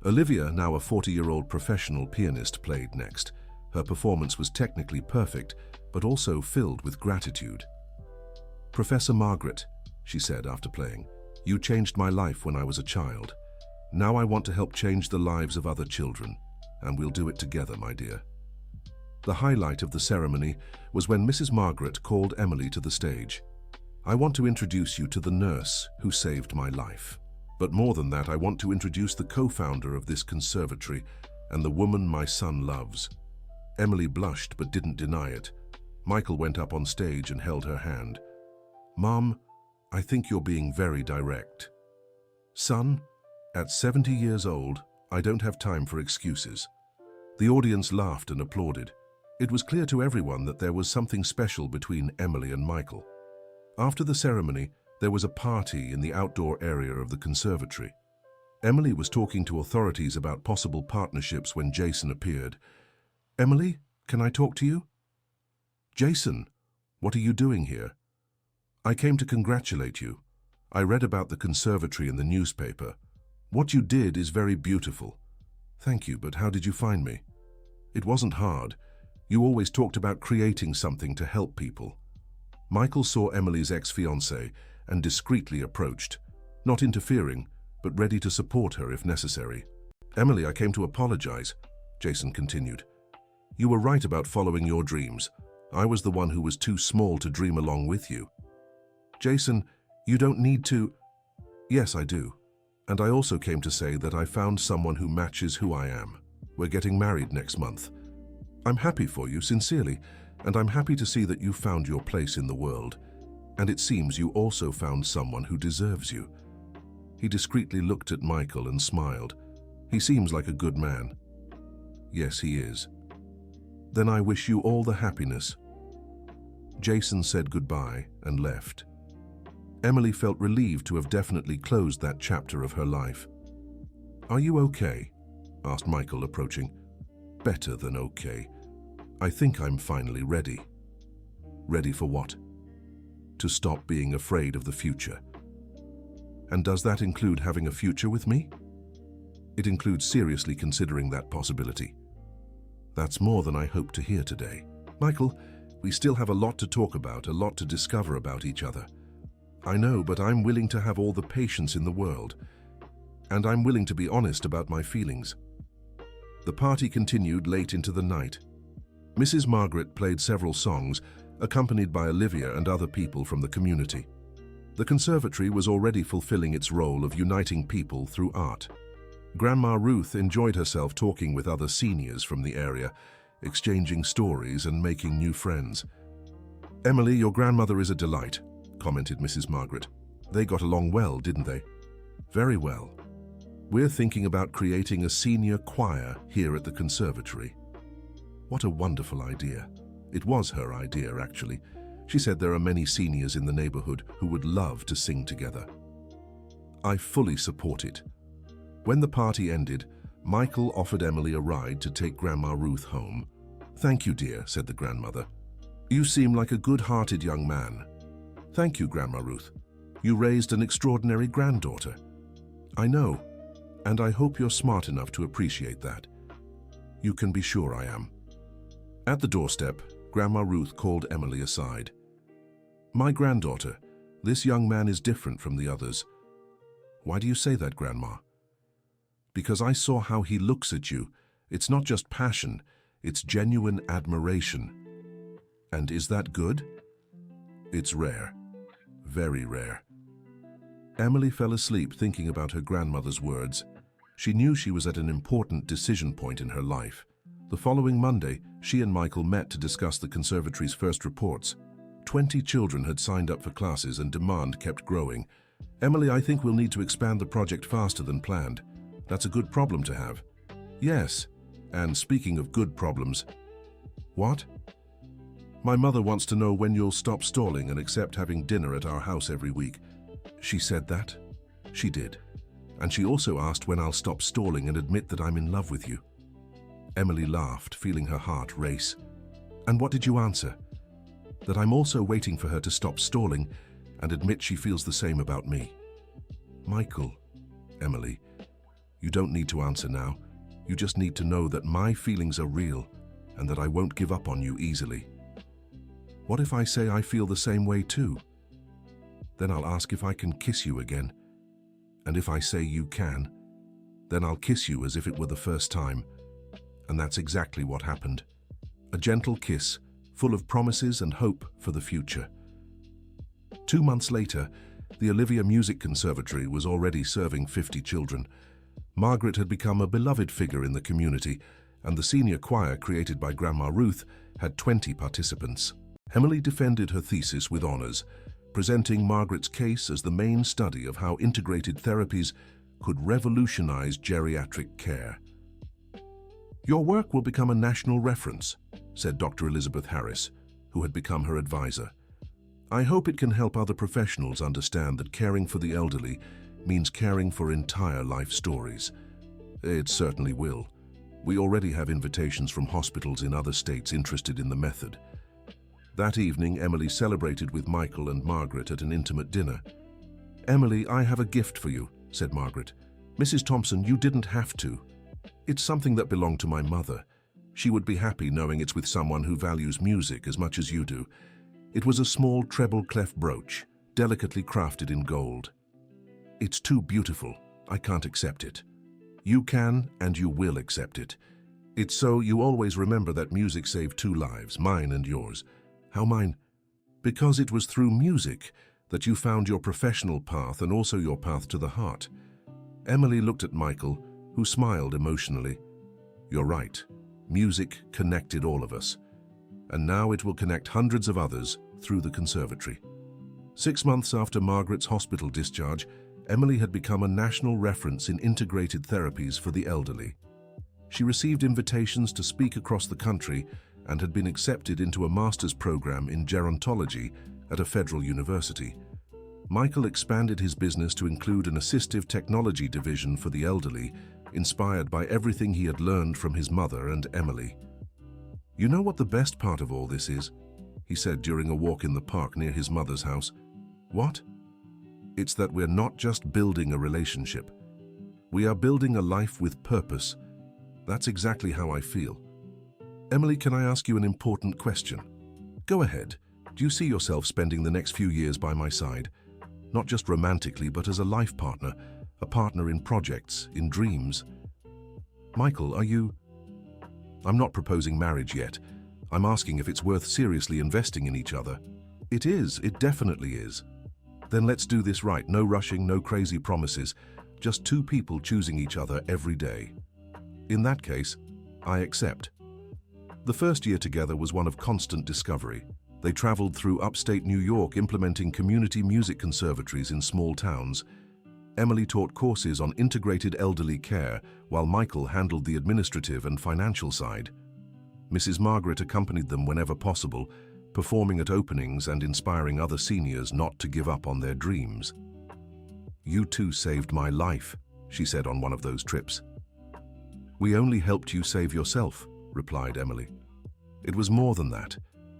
Olivia, now a 40-year-old professional pianist, played next. Her performance was technically perfect, but also filled with gratitude. "Professor Margaret," she said after playing, "you changed my life when I was a child. Now I want to help change the lives of other children, and we'll do it together, my dear." The highlight of the ceremony was when Mrs. Margaret called Emily to the stage. "I want to introduce you to the nurse who saved my life. But more than that, I want to introduce the co-founder of this conservatory and the woman my son loves." Emily blushed but didn't deny it. Michael went up on stage and held her hand. "Mom, I think you're being very direct." "Son, at 70 years old, I don't have time for excuses." The audience laughed and applauded. It was clear to everyone that there was something special between Emily and Michael. After the ceremony, there was a party in the outdoor area of the conservatory. Emily was talking to authorities about possible partnerships when Jason appeared. "Emily, can I talk to you?" "Jason, what are you doing here?" "I came to congratulate you. I read about the conservatory in the newspaper. What you did is very beautiful." "Thank you, but how did you find me?" It wasn't hard. You always talked about creating something to help people. Michael saw Emily's ex-fiancé and discreetly approached, not interfering, but ready to support her if necessary. Emily, I came to apologize, Jason continued. You were right about following your dreams. I was the one who was too small to dream along with you. Jason, you don't need to... Yes, I do. And I also came to say that I found someone who matches who I am. We're getting married next month. I'm happy for you, sincerely, and I'm happy to see that you found your place in the world. And it seems you also found someone who deserves you. He discreetly looked at Michael and smiled. He seems like a good man. Yes, he is. Then I wish you all the happiness. Jason said goodbye and left. Emily felt relieved to have definitely closed that chapter of her life. Are you okay? Asked Michael, approaching. Better than okay. I think I'm finally ready. Ready for what? To stop being afraid of the future. And does that include having a future with me? It includes seriously considering that possibility. That's more than I hoped to hear today. Michael, we still have a lot to talk about, a lot to discover about each other. I know, but I'm willing to have all the patience in the world. And I'm willing to be honest about my feelings. The party continued late into the night. Mrs. Margaret played several songs, accompanied by Olivia and other people from the community. The conservatory was already fulfilling its role of uniting people through art. Grandma Ruth enjoyed herself talking with other seniors from the area, exchanging stories and making new friends. Emily, your grandmother is a delight, commented Mrs. Margaret. They got along well, didn't they? Very well. We're thinking about creating a senior choir here at the conservatory. What a wonderful idea. It was her idea, actually. She said there are many seniors in the neighborhood who would love to sing together. I fully support it. When the party ended, Michael offered Emily a ride to take Grandma Ruth home. Thank you, dear, said the grandmother. You seem like a good-hearted young man. Thank you, Grandma Ruth. You raised an extraordinary granddaughter. I know, and I hope you're smart enough to appreciate that. You can be sure I am. At the doorstep, Grandma Ruth called Emily aside. My granddaughter, this young man is different from the others. Why do you say that, Grandma? Because I saw how he looks at you. It's not just passion, it's genuine admiration. And is that good? It's rare. Very rare. Emily fell asleep thinking about her grandmother's words. She knew she was at an important decision point in her life. The following Monday, she and Michael met to discuss the conservatory's first reports. 20 children had signed up for classes and demand kept growing. Emily, I think we'll need to expand the project faster than planned. That's a good problem to have. Yes, and speaking of good problems... What? My mother wants to know when you'll stop stalling and accept having dinner at our house every week. She said that? She did. And she also asked when I'll stop stalling and admit that I'm in love with you. Emily laughed, feeling her heart race. And what did you answer? That I'm also waiting for her to stop stalling and admit she feels the same about me. Michael, Emily, you don't need to answer now. You just need to know that my feelings are real and that I won't give up on you easily. What if I say I feel the same way too? Then I'll ask if I can kiss you again. And if I say you can, then I'll kiss you as if it were the first time. And that's exactly what happened. A gentle kiss, full of promises and hope for the future. 2 months later, the Olivia Music Conservatory was already serving 50 children. Margaret had become a beloved figure in the community, and the senior choir created by Grandma Ruth had 20 participants. Emily defended her thesis with honors, presenting Margaret's case as the main study of how integrated therapies could revolutionize geriatric care. Your work will become a national reference, said Dr. Elizabeth Harris, who had become her advisor. I hope it can help other professionals understand that caring for the elderly means caring for entire life stories. It certainly will. We already have invitations from hospitals in other states interested in the method. That evening, Emily celebrated with Michael and Margaret at an intimate dinner. Emily, I have a gift for you, said Margaret. Mrs. Thompson, you didn't have to. It's something that belonged to my mother. She would be happy knowing it's with someone who values music as much as you do. It was a small treble clef brooch, delicately crafted in gold. It's too beautiful. I can't accept it. You can and you will accept it. It's so you always remember that music saved 2 lives, mine and yours. How mine? Because it was through music that you found your professional path and also your path to the heart. Emily looked at Michael, who smiled emotionally. You're right. Music connected all of us. And now it will connect hundreds of others through the conservatory. 6 months after Margaret's hospital discharge, Emily had become a national reference in integrated therapies for the elderly. She received invitations to speak across the country and had been accepted into a master's program in gerontology at a federal university. Michael expanded his business to include an assistive technology division for the elderly, inspired by everything he had learned from his mother and Emily. You know what the best part of all this is? He said during a walk in the park near his mother's house. What? It's that we're not just building a relationship. We are building a life with purpose. That's exactly how I feel. Emily, can I ask you an important question? Go ahead. Do you see yourself spending the next few years by my side? Not just romantically, but as a life partner, a partner in projects, in dreams. Michael, are you... I'm not proposing marriage yet. I'm asking if it's worth seriously investing in each other. It is, it definitely is. Then let's do this right. No rushing, no crazy promises. Just 2 people choosing each other every day. In that case, I accept. The first year together was one of constant discovery. They traveled through upstate New York implementing community music conservatories in small towns. Emily taught courses on integrated elderly care, while Michael handled the administrative and financial side. Mrs. Margaret accompanied them whenever possible, performing at openings and inspiring other seniors not to give up on their dreams. You 2 saved my life, she said on one of those trips. We only helped you save yourself, replied Emily. It was more than that.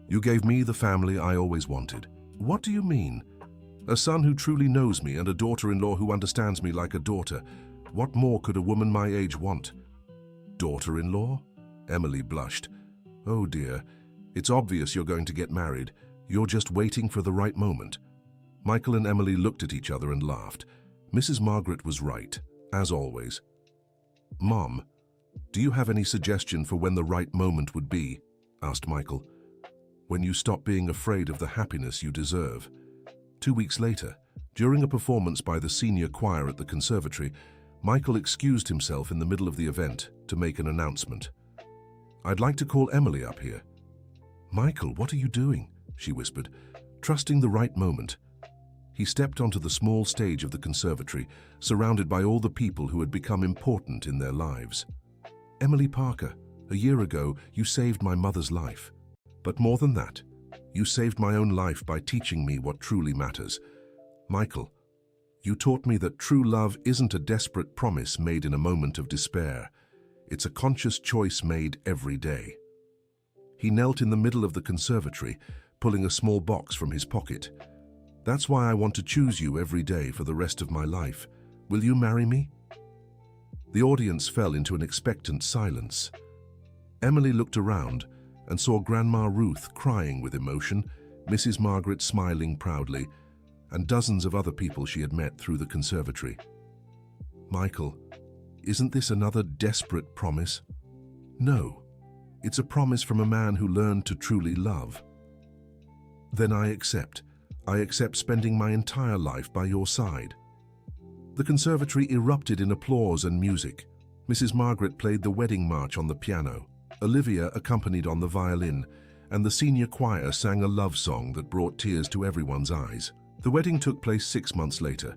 You gave me the family I always wanted. What do you mean? A son who truly knows me and a daughter-in-law who understands me like a daughter. What more could a woman my age want? Daughter-in-law? Emily blushed. Oh dear, it's obvious you're going to get married. You're just waiting for the right moment. Michael and Emily looked at each other and laughed. Mrs. Margaret was right, as always. Mom, do you have any suggestion for when the right moment would be? Asked Michael. When you stop being afraid of the happiness you deserve. 2 weeks later, during a performance by the senior choir at the conservatory, Michael excused himself in the middle of the event to make an announcement. I'd like to call Emily up here. Michael, what are you doing? She whispered, trusting the right moment. He stepped onto the small stage of the conservatory, surrounded by all the people who had become important in their lives. Emily Parker, a year ago, you saved my mother's life. But more than that, you saved my own life by teaching me what truly matters. Michael, you taught me that true love isn't a desperate promise made in a moment of despair. It's a conscious choice made every day. He knelt in the middle of the conservatory, pulling a small box from his pocket. That's why I want to choose you every day for the rest of my life. Will you marry me? The audience fell into an expectant silence. Emily looked around and saw Grandma Ruth crying with emotion, Mrs. Margaret smiling proudly, and dozens of other people she had met through the conservatory. Michael, isn't this another desperate promise? No, it's a promise from a man who learned to truly love. Then I accept. I accept spending my entire life by your side. The conservatory erupted in applause and music. Mrs. Margaret played the wedding march on the piano. Olivia accompanied on the violin, and the senior choir sang a love song that brought tears to everyone's eyes. The wedding took place 6 months later.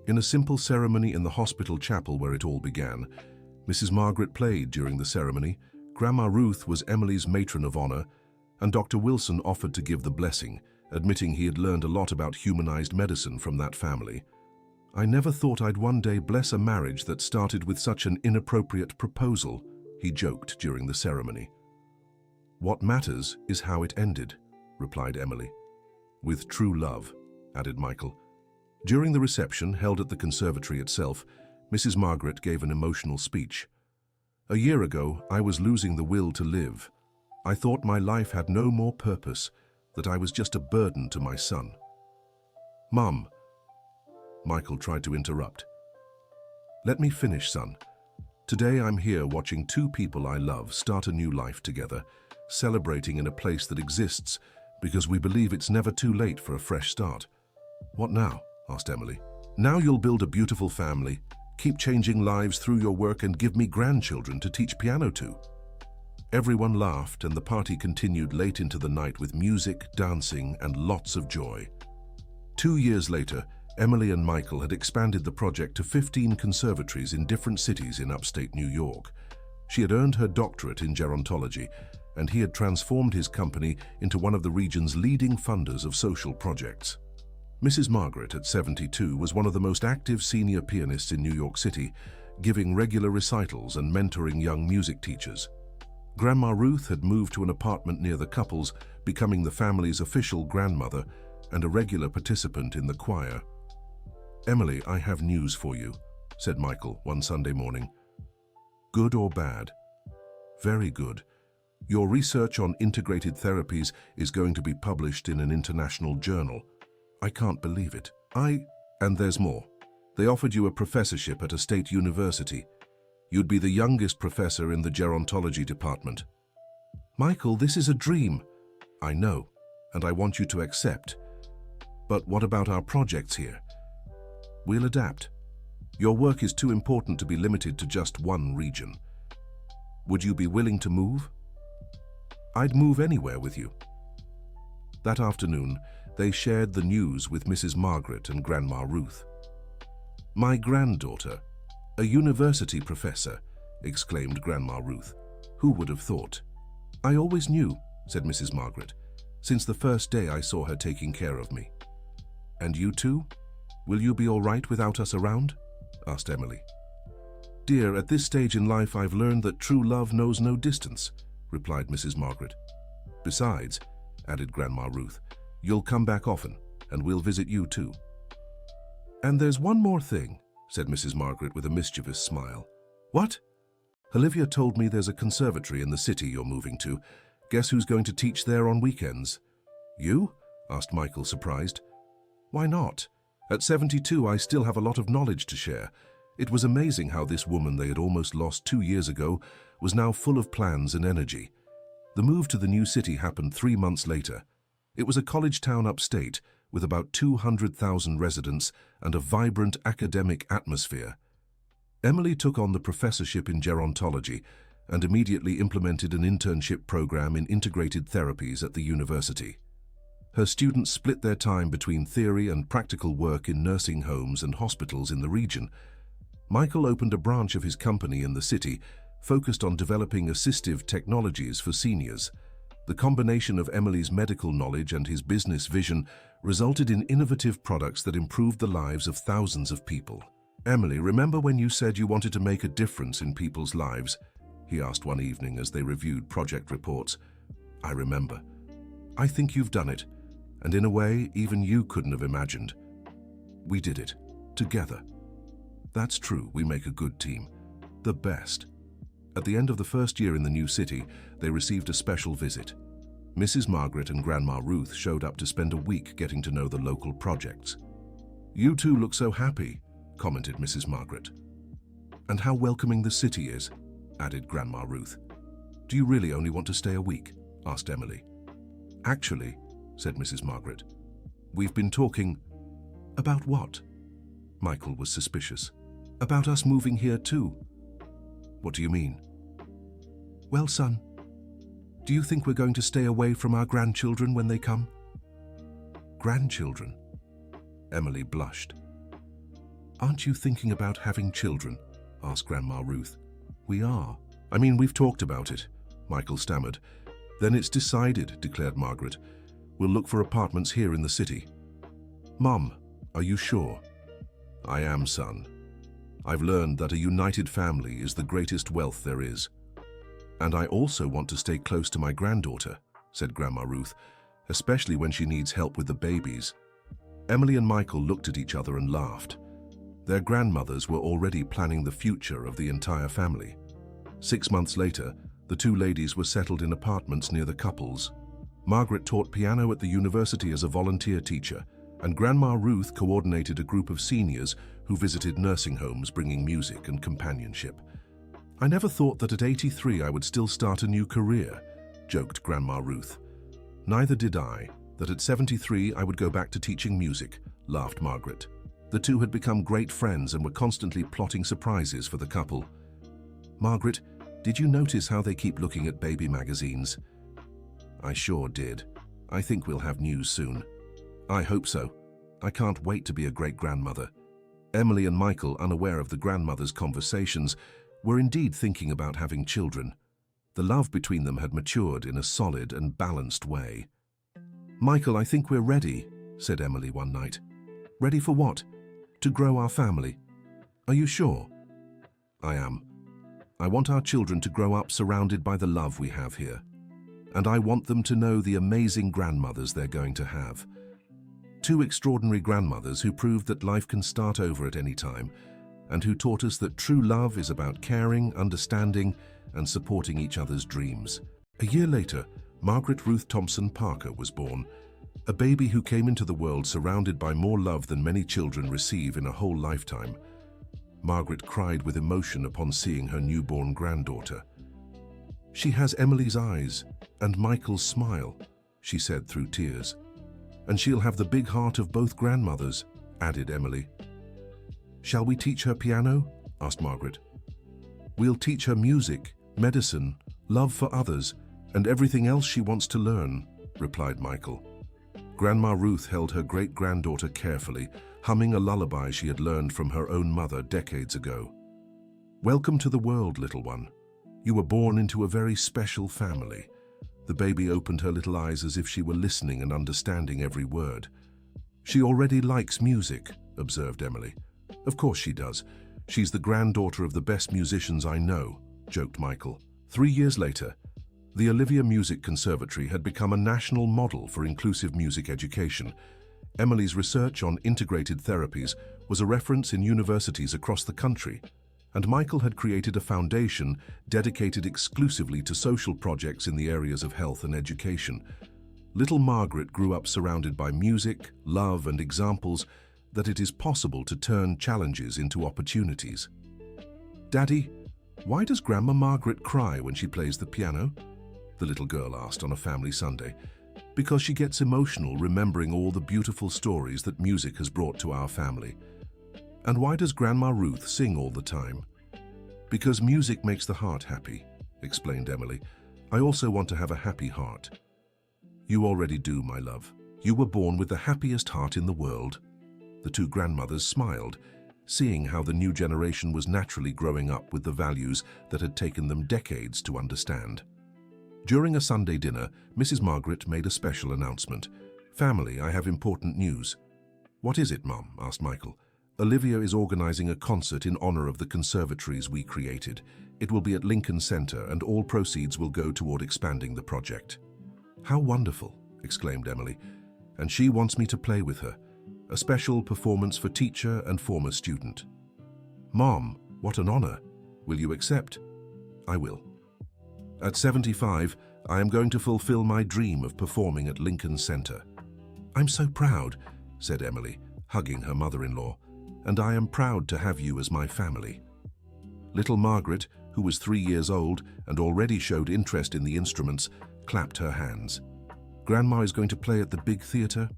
In a simple ceremony in the hospital chapel where it all began, Mrs. Margaret played during the ceremony, Grandma Ruth was Emily's matron of honor, and Dr. Wilson offered to give the blessing, admitting he had learned a lot about humanized medicine from that family. I never thought I'd one day bless a marriage that started with such an inappropriate proposal, he joked during the ceremony. What matters is how it ended, replied Emily. With true love, added Michael. During the reception held at the conservatory itself, Mrs. Margaret gave an emotional speech. A year ago, I was losing the will to live. I thought my life had no more purpose, that I was just a burden to my son. Mum, Michael tried to interrupt. Let me finish, son. Today I'm here watching two people I love start a new life together, celebrating in a place that exists because we believe it's never too late for a fresh start. What now? Asked Emily. Now you'll build a beautiful family, keep changing lives through your work and give me grandchildren to teach piano to. Everyone laughed and the party continued late into the night with music, dancing and lots of joy. 2 years later, Emily and Michael had expanded the project to 15 conservatories in different cities in upstate New York. She had earned her doctorate in gerontology, and he had transformed his company into one of the region's leading funders of social projects. Mrs. Margaret, at 72, was one of the most active senior pianists in New York City, giving regular recitals and mentoring young music teachers. Grandma Ruth had moved to an apartment near the couples, becoming the family's official grandmother and a regular participant in the choir. "Emily, I have news for you," said Michael one Sunday morning. "Good or bad?" "Very good. Your research on integrated therapies is going to be published in an international journal." "I can't believe it." And there's more. They offered you a professorship at a state university. You'd be the youngest professor in the gerontology department." "Michael, this is a dream." "I know, and I want you to accept. But what about our projects here?" "We'll adapt. Your work is too important to be limited to just one region. Would you be willing to move?" "I'd move anywhere with you." That afternoon, they shared the news with Mrs. Margaret and Grandma Ruth. "My granddaughter, a university professor," exclaimed Grandma Ruth. "Who would have thought?" "I always knew," said Mrs. Margaret, "since the first day I saw her taking care of me." "And you too? Will you be all right without us around?" asked Emily. "Dear, at this stage in life I've learned that true love knows no distance," replied Mrs. Margaret. "Besides," added Grandma Ruth, "you'll come back often, and we'll visit you too." "And there's one more thing," said Mrs. Margaret with a mischievous smile. "What?" "Olivia told me there's a conservatory in the city you're moving to. Guess who's going to teach there on weekends?" "You?" asked Michael, surprised. "Why not? At 72, I still have a lot of knowledge to share." It was amazing how this woman they had almost lost 2 years ago was now full of plans and energy. The move to the new city happened 3 months later. It was a college town upstate with about 200,000 residents and a vibrant academic atmosphere. Emily took on the professorship in gerontology and immediately implemented an internship program in integrated therapies at the university. Her students split their time between theory and practical work in nursing homes and hospitals in the region. Michael opened a branch of his company in the city, focused on developing assistive technologies for seniors. The combination of Emily's medical knowledge and his business vision resulted in innovative products that improved the lives of thousands of people. "Emily, remember when you said you wanted to make a difference in people's lives?" he asked one evening as they reviewed project reports. "I remember. I think you've done it, and in a way, even you couldn't have imagined. We did it, together. That's true, we make a good team. The best." At the end of the first year in the new city, they received a special visit. Mrs. Margaret and Grandma Ruth showed up to spend a week getting to know the local projects. "You two look so happy," commented Mrs. Margaret. "And how welcoming the city is," added Grandma Ruth. "Do you really only want to stay a week?" asked Emily. "Actually," said Mrs. Margaret, "we've been talking." "About what?" Michael was suspicious. "About us moving here too." "What do you mean?" "Well, son, do you think we're going to stay away from our grandchildren when they come?" "Grandchildren?" Emily blushed. "Aren't you thinking about having children?" asked Grandma Ruth. "We are. I mean, we've talked about it," Michael stammered. "Then it's decided," declared Margaret. "We'll look for apartments here in the city." "Mom, are you sure?" "I am, son. I've learned that a united family is the greatest wealth there is. And I also want to stay close to my granddaughter," said Grandma Ruth, "especially when she needs help with the babies." Emily and Michael looked at each other and laughed. Their grandmothers were already planning the future of the entire family. 6 months later, the two ladies were settled in apartments near the couples. Margaret taught piano at the university as a volunteer teacher, and Grandma Ruth coordinated a group of seniors who visited nursing homes bringing music and companionship. "I never thought that at 83 I would still start a new career," joked Grandma Ruth. "Neither did I, that at 73 I would go back to teaching music," laughed Margaret. The two had become great friends and were constantly plotting surprises for the couple. "Margaret, did you notice how they keep looking at baby magazines?" "I sure did. I think we'll have news soon." "I hope so. I can't wait to be a great-grandmother." Emily and Michael, unaware of the grandmother's conversations, were indeed thinking about having children. The love between them had matured in a solid and balanced way. "Michael, I think we're ready," said Emily one night. "Ready for what?" "To grow our family." "Are you sure?" "I am. I want our children to grow up surrounded by the love we have here. And I want them to know the amazing grandmothers they're going to have. Two extraordinary grandmothers who proved that life can start over at any time, and who taught us that true love is about caring, understanding, and supporting each other's dreams." A year later, Margaret Ruth Thompson Parker was born, a baby who came into the world surrounded by more love than many children receive in a whole lifetime. Margaret cried with emotion upon seeing her newborn granddaughter. "She has Emily's eyes and Michael's smile," she said through tears. "And she'll have the big heart of both grandmothers," added Emily. "Shall we teach her piano?" asked Margaret. "We'll teach her music, medicine, love for others, and everything else she wants to learn," replied Michael. Grandma Ruth held her great-granddaughter carefully, humming a lullaby she had learned from her own mother decades ago. "Welcome to the world, little one. You were born into a very special family." The baby opened her little eyes as if she were listening and understanding every word. "She already likes music," observed Emily. "Of course she does. She's the granddaughter of the best musicians I know," joked Michael. 3 years later, the Olivia Music Conservatory had become a national model for inclusive music education. Emily's research on integrated therapies was a reference in universities across the country, and Michael had created a foundation dedicated exclusively to social projects in the areas of health and education. Little Margaret grew up surrounded by music, love, and examples that it is possible to turn challenges into opportunities. "Daddy, why does Grandma Margaret cry when she plays the piano?" the little girl asked on a family Sunday. "Because she gets emotional remembering all the beautiful stories that music has brought to our family." "And why does Grandma Ruth sing all the time?" "Because music makes the heart happy," explained Emily. "I also want to have a happy heart." "You already do, my love. You were born with the happiest heart in the world." The two grandmothers smiled, seeing how the new generation was naturally growing up with the values that had taken them decades to understand. During a Sunday dinner, Mrs. Margaret made a special announcement. "Family, I have important news." "What is it, Mom?" asked Michael. "Olivia is organizing a concert in honor of the conservatories we created. It will be at Lincoln Center, and all proceeds will go toward expanding the project." "How wonderful!" exclaimed Emily. "And she wants me to play with her. A special performance for teacher and former student." "Mom, what an honor. Will you accept?" "I will. At 75, I am going to fulfill my dream of performing at Lincoln Center." "I'm so proud," said Emily, hugging her mother-in-law, "and I am proud to have you as my family." Little Margaret, who was 3 years old and already showed interest in the instruments, clapped her hands. "Grandma is going to play at the big theater?"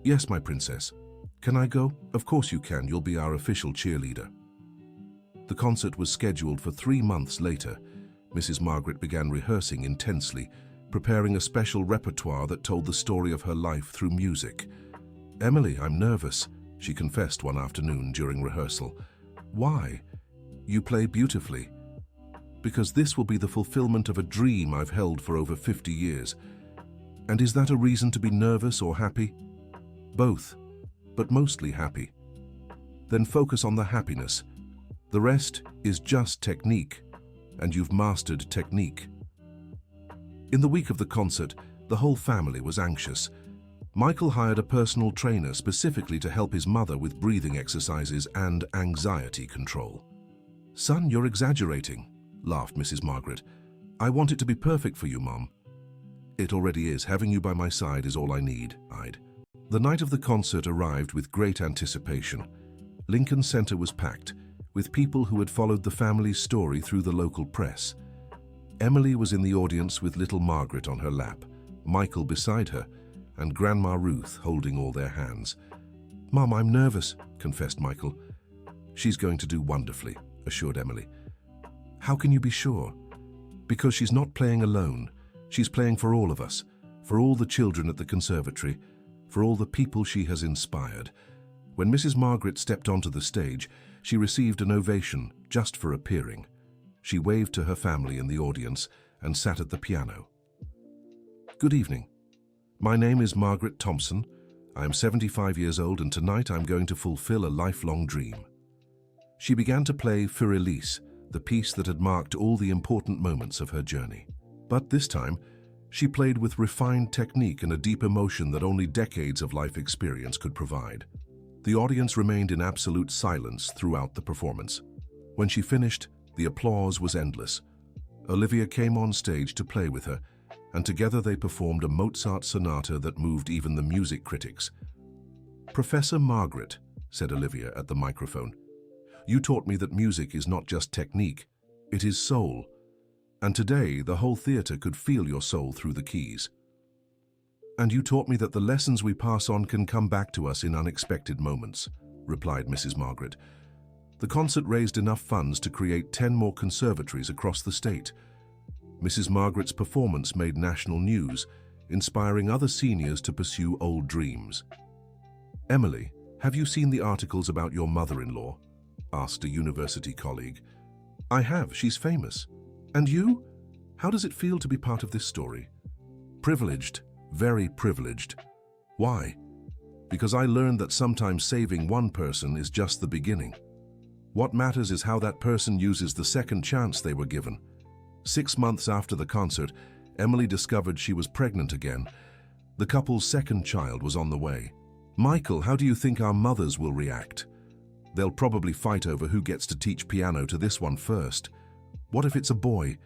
"Yes, my princess." "Can I go?" "Of course you can. You'll be our official cheerleader." The concert was scheduled for 3 months later. Mrs. Margaret began rehearsing intensely, preparing a special repertoire that told the story of her life through music. "Emily, I'm nervous," she confessed one afternoon during rehearsal. "Why?" "You play beautifully." "Because this will be the fulfillment of a dream I've held for over 50 years. "And is that a reason to be nervous or happy?" "Both, but mostly happy." "Then focus on the happiness. The rest is just technique, and you've mastered technique." In the week of the concert, the whole family was anxious. Michael hired a personal trainer specifically to help his mother with breathing exercises and anxiety control. "Son, you're exaggerating," laughed Mrs. Margaret. "I want it to be perfect for you, Mom." "It already is. Having you by my side is all I need," I'd. The night of the concert arrived with great anticipation. Lincoln Center was packed, with people who had followed the family's story through the local press. Emily was in the audience with little Margaret on her lap, Michael beside her, and Grandma Ruth holding all their hands. "Mom, I'm nervous," confessed Michael. "She's going to do wonderfully," assured Emily. "How can you be sure?" "Because she's not playing alone. She's playing for all of us, for all the children at the conservatory, for all the people she has inspired." When Mrs. Margaret stepped onto the stage, she received an ovation just for appearing. She waved to her family in the audience and sat at the piano. "Good evening. My name is Margaret Thompson. I am 75 years old, and tonight I'm going to fulfill a lifelong dream." She began to play Für Elise, the piece that had marked all the important moments of her journey. But this time, she played with refined technique and a deep emotion that only decades of life experience could provide. The audience remained in absolute silence throughout the performance. When she finished, the applause was endless. Olivia came on stage to play with her, and together they performed a Mozart sonata that moved even the music critics. "Professor Margaret," said Olivia at the microphone, "you taught me that music is not just technique, it is soul. And today, the whole theater could feel your soul through the keys. And you taught me that the lessons we pass on can come back to us in unexpected moments," replied Mrs. Margaret. The concert raised enough funds to create 10 more conservatories across the state. Mrs. Margaret's performance made national news, inspiring other seniors to pursue old dreams. "Emily, have you seen the articles about your mother-in-law?" asked a university colleague. "I have. She's famous. And you? How does it feel to be part of this story?" "Privileged. Very privileged." "Why?" "Because I learned that sometimes saving one person is just the beginning. What matters is how that person uses the second chance they were given." 6 months after the concert, Emily discovered she was pregnant again. The couple's second child was on the way. "Michael, how do you think our mothers will react?" "They'll probably fight over who gets to teach piano to this one first. What if it's a boy?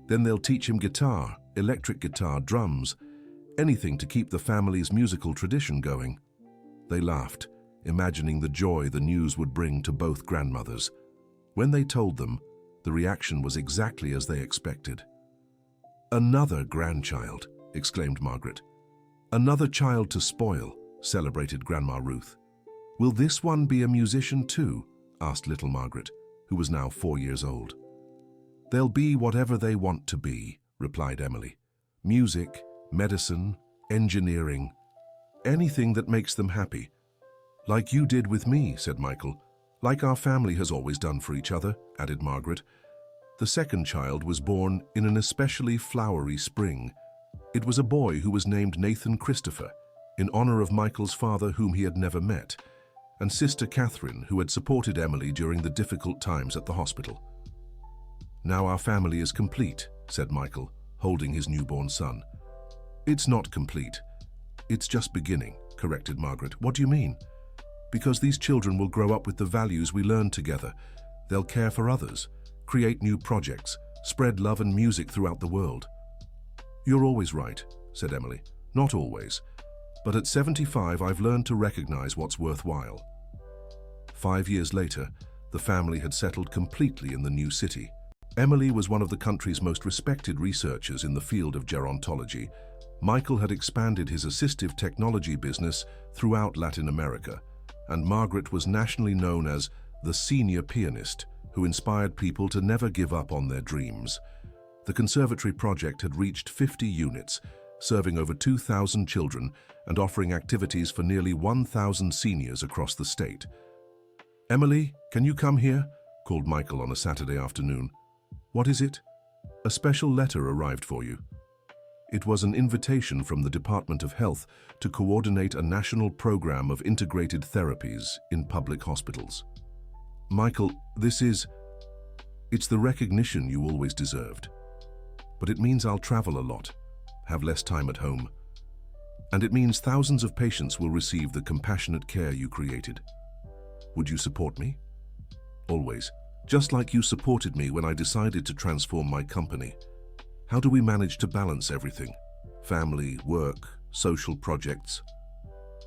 Then they'll teach him guitar, electric guitar, drums, anything to keep the family's musical tradition going." They laughed, imagining the joy the news would bring to both grandmothers. When they told them, the reaction was exactly as they expected. "Another grandchild," exclaimed Margaret. "Another child to spoil," celebrated Grandma Ruth. "Will this one be a musician too?" asked little Margaret, who was now 4 years old. "They'll be whatever they want to be," replied Emily. "Music, medicine, engineering, anything that makes them happy." "Like you did with me," said Michael. "Like our family has always done for each other," added Margaret. The second child was born in an especially flowery spring. It was a boy who was named Nathan Christopher, in honor of Michael's father whom he had never met, and sister Catherine, who had supported Emily during the difficult times at the hospital. "Now our family is complete," said Michael, holding his newborn son. "It's not complete. It's just beginning," corrected Margaret. "What do you mean?" "Because these children will grow up with the values we learned together. They'll care for others, create new projects, spread love and music throughout the world." "You're always right," said Emily. "Not always. But at 75, I've learned to recognize what's worthwhile." 5 years later, the family had settled completely in the new city. Emily was one of the country's most respected researchers in the field of gerontology. Michael had expanded his assistive technology business throughout Latin America, and Margaret was nationally known as the senior pianist who inspired people to never give up on their dreams. The conservatory project had reached 50 units, serving over 2,000 children and offering activities for nearly 1,000 seniors across the state. "Emily, can you come here?" called Michael on a Saturday afternoon. "What is it?" "A special letter arrived for you." It was an invitation from the Department of Health to coordinate a national program of integrated therapies in public hospitals. "Michael, it's the recognition you always deserved. But it means I'll travel a lot, have less time at home. And it means thousands of patients will receive the compassionate care you created. Would you support me?" "Always. Just like you supported me when I decided to transform my company. How do we manage to balance everything? Family, work, social projects?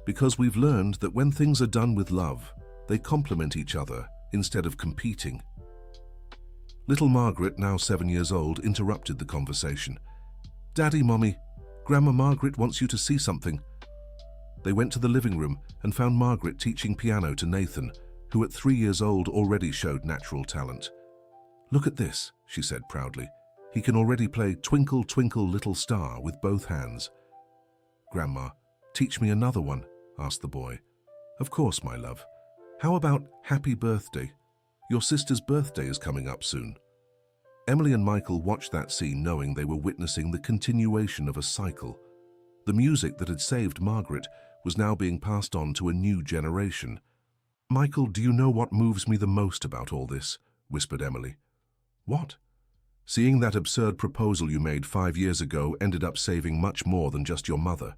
Because we've learned that when things are done with love, they complement each other instead of competing. Little Margaret, now 7 years old, interrupted the conversation. "Daddy, Mommy, Grandma Margaret wants you to see something." They went to the living room and found Margaret teaching piano to Nathan, who at 3 years old already showed natural talent. "Look at this," she said proudly. "He can already play Twinkle, Twinkle, Little Star with both hands." "Grandma, teach me another one," asked the boy. "Of course, my love. How about Happy Birthday? Your sister's birthday is coming up soon." Emily and Michael watched that scene knowing they were witnessing the continuation of a cycle. The music that had saved Margaret was now being passed on to a new generation. "Michael, do you know what moves me the most about all this?" whispered Emily. "What?" "Seeing that absurd proposal you made 5 years ago ended up saving much more than just your mother.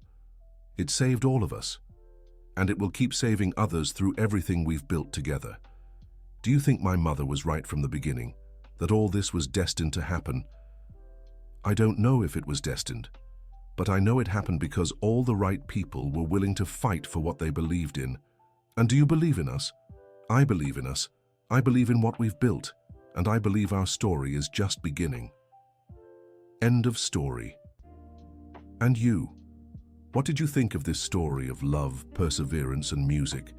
It saved all of us, and it will keep saving others through everything we've built together. Do you think my mother was right from the beginning, that all this was destined to happen?" "I don't know if it was destined, but I know it happened because all the right people were willing to fight for what they believed in. And do you believe in us? I believe in us. I believe in what we've built, and I believe our story is just beginning." End of story. And you? What did you think of this story of love, perseverance, and music?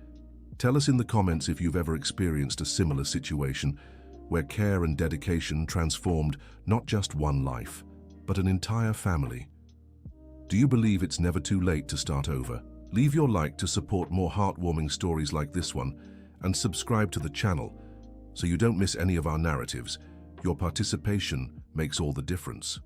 Tell us in the comments if you've ever experienced a similar situation where care and dedication transformed not just one life, but an entire family. Do you believe it's never too late to start over? Leave your like to support more heartwarming stories like this one, and subscribe to the channel so you don't miss any of our narratives. Your participation makes all the difference.